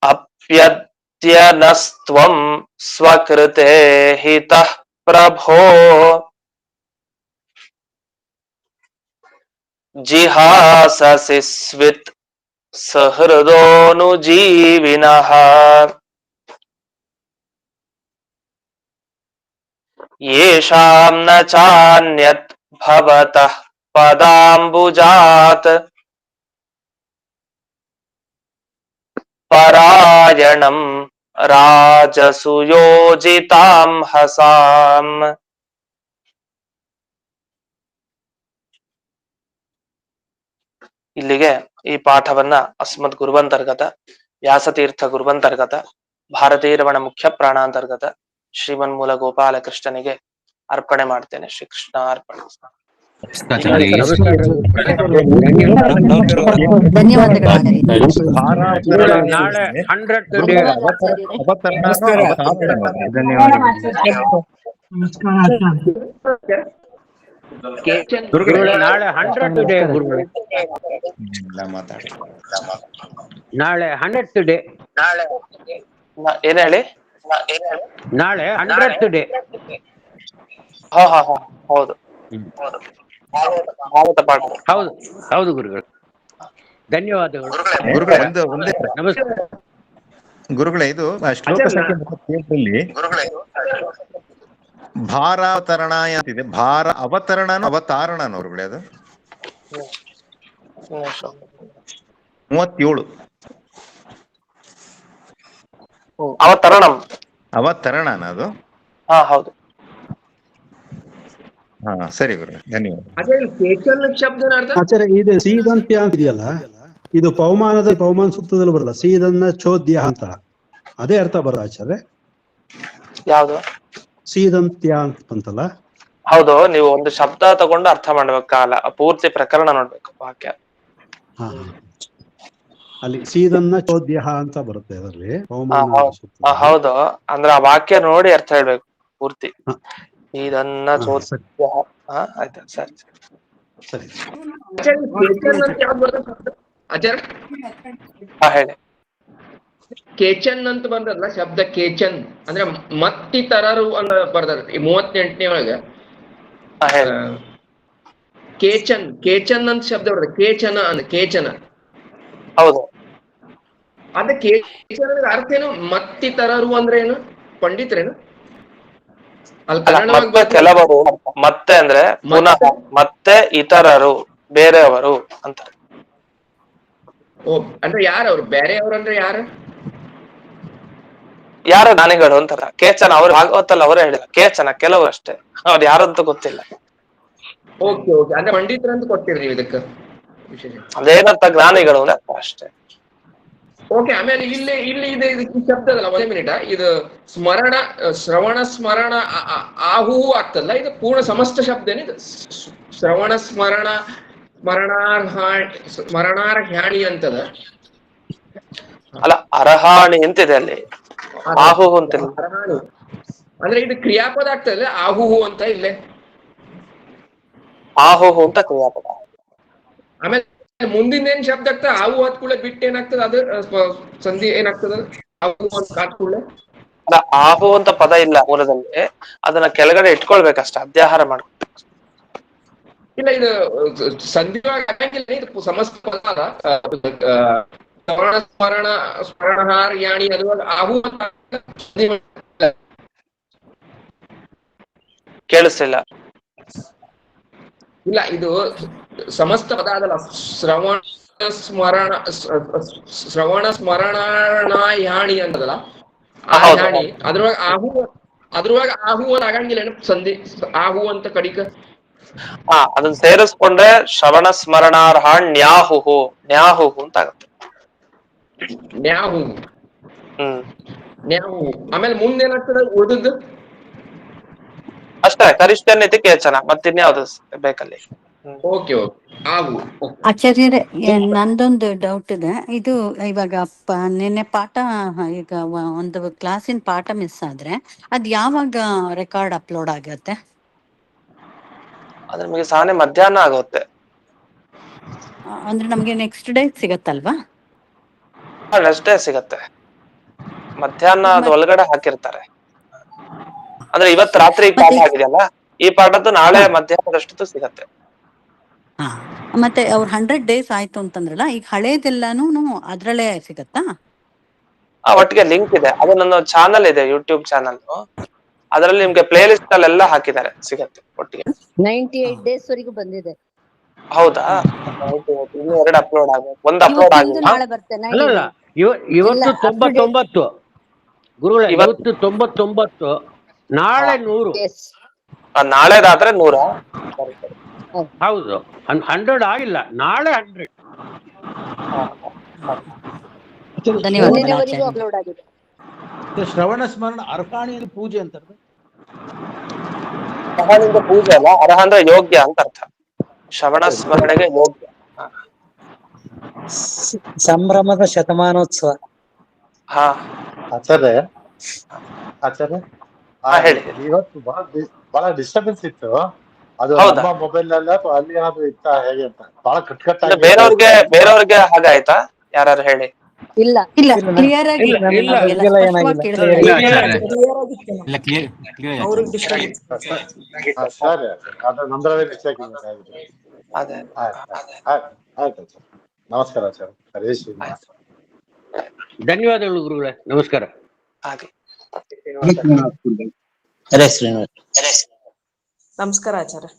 ಅಪ್ಯದ್ಯನಸ್ತ್ವಂ ಸ್ವಕೃತೆ ಹಿತಃ ಪ್ರಭೋ ಜಿಹಾಸಸಿ ಸ್ವಿತ್ ಸಹೃದೋನುಜೀವಿನಃ ಯೇಷಾಂ ನ ಚಾನ್ಯತ್ ಭವತಃ ಪದಾಂಬುಜಾತ್ ಪರಾಯಣಂ ರಾಜಸುಯೋಜಿತಾಂ ಹಸಾಂ. ಇಲ್ಲಿಗೆ ಈ ಪಾಠವನ್ನ ಅಸ್ಮದ್ ಗುರುವಂತರ್ಗತ ವ್ಯಾಸತೀರ್ಥ ಗುರುವಂತರ್ಗತ ಭಾರತೀರಮಣ ಮುಖ್ಯ ಪ್ರಾಣಾಂತರ್ಗತ ಶ್ರೀಮನ್ಮೂಲ ಗೋಪಾಲ ಕೃಷ್ಣನಿಗೆ ಅರ್ಪಣೆ ಮಾಡ್ತೇನೆ. ಶ್ರೀಕೃಷ್ಣ ಅರ್ಪಣೆ. ಧನ್ಯವಾದಗಳು. ನಾಳೆ 100 ನಾಳೆ 100 ಡೇ ಗುರುಗಳೇ. ನಾಳೆ 100 ಡೇ. ಏನ್ ಹೇಳಿ? ನಾಳೆ 100 ಡೇ. ಹಾ ಹೌದು ಹೌದು ಹೌದು ಗುರುಗಳು. ಧನ್ಯವಾದಗಳು. ನಮಸ್ಕಾರ ಗುರುಗಳೇ. ಇದು ಶ್ಲೋಕ ಸಂಖ್ಯೆ 37ರಲ್ಲಿ ಭಾರಾವತರಣ ಅಂತಿದೆ. ಭಾರ ಅವತರಣನೋ ಅವತಾರಣನೋ ಗುರುಗಳೇ? ಅದು 37 ಅವತರಣನ ಅದು? ಹಾ ಹೌದು. ಹಾ ಸರಿ ಗುರು, ಧನ್ಯವಾದ. ಆಚಾರ್ಯ, ಇದು ಸೀದಂತ್ಯ ಅಂತ ಇದೆಯಲ್ಲ, ಇದು ಪವಮಾನ ಸೂಕ್ತದಲ್ಲಿ ಬರಲ್ಲ, ಸೀದನ್ನ ಚೋದ್ಯ ಅಂತ, ಅದೇ ಅರ್ಥ ಬರ ಆಚಾರ್ಯ? ಯಾವ್ದು? ಸೀದಂತ್ಯ ಅಂತ ಬಂತಲ್ಲ, ಹೌದು, ನೀವು ಒಂದು ಶಬ್ದ ತಗೊಂಡು ಅರ್ಥ ಮಾಡ್ಬೇಕು, ಕಾಲ ಪೂರ್ತಿ ಪ್ರಕರಣ ನೋಡ್ಬೇಕು ವಾಕ್ಯ. ಹಾ ಅಲ್ಲಿ ಸೀದನ್ನ ಚೋದ್ಯ ಅಂತ ಬರುತ್ತೆ ಅದರಲ್ಲಿ ಪವಮಾನ ಸೂಕ್ತದಲ್ಲಿ. ಹೌದು, ಅಂದ್ರೆ ಆ ವಾಕ್ಯ ನೋಡಿ ಅರ್ಥ ಹೇಳ್ಬೇಕು ಪೂರ್ತಿ. ಇದನ್ನ ಸರಿ ಆಯ್ತಾ, ಸರಿ ಸರಿ. ಆಚಾರ್ಯ ಹೇಳಿ. ಕೇಚನ್ ಅಂತ ಬಂದಲ್ಲ ಶಬ್ದ, ಕೇಚನ್ ಅಂದ್ರೆ ಮತ್ತಿತರರು ಅಂತ ಬರ್ದಾರ ಈ 38ನೇ ಒಳಗೆ. ಕೇಚನ್ ಕೇಚನ್ ಅಂತ ಶಬ್ದ ಬರ್ತದೆ, ಕೇಚನ ಅಂತ, ಕೇಚನ. ಹೌದು, ಅದ ಕೇಚನ ಅರ್ಥ ಏನು? ಮತ್ತಿತರರು ಅಂದ್ರೆ ಏನು ಪಂಡಿತರೇನು? ಅಲ್ಲಿ ಮತ್ತೆ ಕೆಲವರು, ಮತ್ತೆ ಅಂದ್ರೆ ಪುನಃ, ಮತ್ತೆ ಇತರರು, ಬೇರೆಯವರು ಅಂತಾರೆ. ಓ, ಅಂದ್ರೆ ಯಾರವ್ರು? ಬೇರೆಯವರು ಅಂದ್ರೆ ಯಾರು? ಯಾರ ಜ್ಞಾನಿಗಳು ಅಂತಾರ. ಕೇಚನ ಅವ್ರು ಭಾಗವತಲ್ಲ, ಅವರೇ ಹೇಳಿಲ್ಲ. ಕೇಚನ ಕೆಲವರು ಅಷ್ಟೇ, ಅವ್ರು ಯಾರಂತ ಗೊತ್ತಿಲ್ಲ. ಓಕೆ ಓಕೆ, ಅಂದ್ರೆ ಪಂಡಿತರಂತ ಕೊಟ್ಟಿರಿ ನೀವು ಇದಕ್ಕೆ ವಿಶೇಷ. ಅದೇನಂತ ಜ್ಞಾನಿಗಳು ಅಷ್ಟೇ. ಓಕೆ, ಆಮೇಲೆ ಇಲ್ಲಿ ಇದೆ ಈ ಶಬ್ದ ಅದಲ್ಲ, ಒಂದೇ ಮಿನಿಟ. ಇದು ಸ್ಮರಣ, ಶ್ರವಣ ಸ್ಮರಣ ಆಹು ಆಗ್ತದಲ್ಲ, ಇದು ಪೂರ್ಣ ಸಮಸ್ತ ಶಬ್ದ ಏನಿದು? ಶ್ರವಣ ಸ್ಮರಣ ಸ್ಮರಣಾರ್ಹಾಣಿ ಅಂತದ ಅಲ್ಲ, ಅರಹಾಣಿ ಅಂತಿದೆ ಅಲ್ಲಿ, ಆಹು ಅಂತಿಲ್ಲ. ಅರ್ಹಾಣಿ ಅಂದ್ರೆ ಇದು ಕ್ರಿಯಾಪದ ಆಗ್ತದೆ, ಆಹುಹು ಅಂತ ಇಲ್ಲೇ. ಆಹುಹು ಅಂತ ಕ್ರಿಯಾಪದ. ಆಮೇಲೆ ಮುಂದಿನ ಏನ್ ಶಬ್ದ ಆಗ್ತದೆ? ಆವು ಹತ್ ಕೂಡಲೇ ಬಿಟ್ಟು ಏನಾಗ್ತದೆ? ಅದು ಸಂಧಿ ಏನಾಗ್ತದ? ಆವು ಅಂತ ಹಾತ್ ಕೂಡಲೇ. ಅಲ್ಲ, ಆಹು ಅಂತ ಪದ ಇಲ್ಲ ಮೂಲದಲ್ಲಿ, ಅದನ್ನ ಕೆಳಗಡೆ ಇಟ್ಕೊಳ್ಬೇಕಷ್ಟೇ, ಅಧ್ಯಾಹಾರ ಮಾಡ್ಬೇಕು. ಇಲ್ಲ, ಇದು ಸಂಧಿವಾಗಿ ಆಗಂಗಿಲ್ಲ, ಇದು ಸಮಸ್ತ ಪದ ಅದ. ಸ್ಮರಣ ಸ್ಮರಣಾರ್ಯಾಣಿ ಅದು ಆಹು ಅಂತ ಕೇಳಿಸ್ತಿಲ್ಲ. ಇಲ್ಲ, ಇದು ಸಮಸ್ತ ಪದ ಅದಲ್ಲ. ಶ್ರವಣ ಸ್ಮರಣಾಯಾಣಿ ಅಂತದಲ್ಲ, ಆ ಯಾಣಿ ಅದ್ರೊಳಗ ಆಹು ಅಂತ ಆಗಂಗಿಲ್ಲ ಏನು? ಸಂಧಿ ಆಹು ಅಂತ ಕಡಿಕ. ಅದನ್ನ ಸೇರಿಸ್ಕೊಂಡ್ರೆ ಶ್ರವಣ ಸ್ಮರಣಾರ್ಹ ನ್ಯಾಹುಹು, ನ್ಯಾಹುಹು ಅಂತ ಆಗುತ್ತೆ. ನ್ಯಾಹು ನ್ಯಾಹು. ಆಮೇಲೆ ಮುಂದೇನಾಗ್ತದೆ ಉಳಿದದ್ದು? ಅಷ್ಟೇ, ಕರಿಷ್ಠನ್ಯತಿ ಕೇಚನ, ಮತ್ತಿನ್ಯಾವ್ದು ಬೇಕಲ್ಲಿ. Okay okay, ಆಹು. ಆಚಾರ್ಯರೇ, ನಂದೊಂದು ಡೌಟ್ ಇದೆ. ಇದು ಇವಾಗ ನಿನ್ನೆ ಪಾಠ, ಈಗ ಒಂದು ಕ್ಲಾಸಿನ ಪಾಠ ಮಿಸ್ ಆದ್ರೆ ಅದ್ ಯಾವಾಗ ರೆಕಾರ್ಡ್ ಅಪ್ಲೋಡ್ ಆಗತ್ತೆ? ಅದು ನಿಮಗೆ ಸಾನೆ ಮಧ್ಯಾಹ್ನ ಆಗುತ್ತೆ. ಅಂದ್ರೆ ನಮ್ಗೆ ನೆಕ್ಸ್ಟ್ ಡೇ ಸಿಗತ್ತಲ್ವಾ? ನೆಕ್ಸ್ಟ್ ಡೇ ಸಿಗತ್ತೆ, ಮಧ್ಯಾಹ್ನ ಅದು ಒಳಗಡೆ ಹಾಕಿರ್ತಾರೆ. ಅಂದ್ರೆ ಇವತ್ತು ರಾತ್ರಿ ಪಾಠ ಆಗಿದೆಯಲ್ಲ, ಈ ಪಾಠದ್ದು ನಾಳೆ ಮಧ್ಯಾಹ್ನದಷ್ಟು ಸಿಗತ್ತೆ. ಮತ್ತೆ ಅವ್ರ 100 days ಆಯ್ತು ಅಂತಂದ್ರಲ್ಲ, ಈಗ ಹಳೇದೆಲ್ಲಾನು ಅದ್ರಲ್ಲೇ ಸಿಗತ್ತಾ? ಒಟ್ಟಿಗೆ ಲಿಂಕ್ ಇದೆ, ಅದು ನನ್ನ ಚಾನಲ್ ಇದೆ, ಯೂಟ್ಯೂಬ್ ಚಾನಲ್. ಅದರಲ್ಲಿ ನಿಮ್ಗೆ ಪ್ಲೇ ಲಿಸ್ಟ್ ಅಲ್ಲೆಲ್ಲ ಹಾಕಿದ್ದಾರೆ, ಸಿಗತ್ತೆ ಒಟ್ಟಿಗೆ. 98 days ವರೆಗೂ ಬಂದಿದೆ. ಹೌದಾ? ಇನ್ನು 2 ಅಪ್ಲೋಡ್ ಆಗ್ಬೇಕು, ಒಂದು ಅಪ್ಲೋಡ್ ಆಗಿಲ್ಲ. ನಾಳೆ ಬರ್ತೇನೆ. ಅಲ್ಲ, ಇವತ್ತು 99 ಗುರುಗಳೇ, ಇವತ್ತು 99, ನಾಳೆ 100. ನಾಳೆದಾದ್ರೆ 100. ಹೌದು, 100 ಆಗಿಲ್ಲ, ನಾಳೆ 100. ನಿನ್ನೆವರೆಗೂ ಅಪ್ಲೋಡ್ ಆಗಿದೆ. ಶ್ರವಣ ಸ್ಮರಣ ಅರ್ಹಾಣಿ ಪೂಜೆ ಅಂತ. ಅರ್ಹನಿಂದ ಪೂಜೆ ಅಲ್ಲ, ಅರ್ಹ ಅಂದ್ರೆ ಯೋಗ್ಯ ಅಂತ ಅರ್ಥ. ಶ್ರವಣ ಸ್ಮರಣೆಗೆ ಯೋಗ್ಯ. ಸಂಭ್ರಮದ ಶತಮಾನೋತ್ಸವ. ಆಚಾರ್ಯ ಹೇಳಿ. ಇವತ್ತು ಬಹಳ ಡಿಸ್ಟರ್ಬೆನ್ಸ್ ಇತ್ತು. ಅದು ನಮ್ಮ ಮೊಬೈಲ್ ನಲ್ಲಿ ಅಥವಾ ಅಲ್ಲಿ ಏನಾದ್ರು ಇತ್ತ ಹೇಗೆ ಅಂತ ಬಹಳ ಕಟ್ಕಟ್ಟಾಗಿ. ಬೇರೆಯವ್ರಿಗೆ ಹಾಗಾಯ್ತಾ? ಯಾರು ಹೇಳಿ. ಇಲ್ಲ ಇಲ್ಲ, ಕ್ಲಿಯರ್ ಆಗಿ ಸರಿ, ಅದು ನಂದ್ರವೇ ಮಿಸ್ಟೇಕ್ ಇದೆ. ಆಯ್ತು, ನಮಸ್ಕಾರ ಆಚಾರ್ಯ. ಹರೇ ಶ್ರೀನಿವಾಸ. ಧನ್ಯವಾದಗಳು ಗುರುಗಳೇ, ನಮಸ್ಕಾರ. ಹರೇ ಶ್ರೀನಿವಾಸ. ನಮಸ್ಕಾರ ಆಚಾರ್ಯ.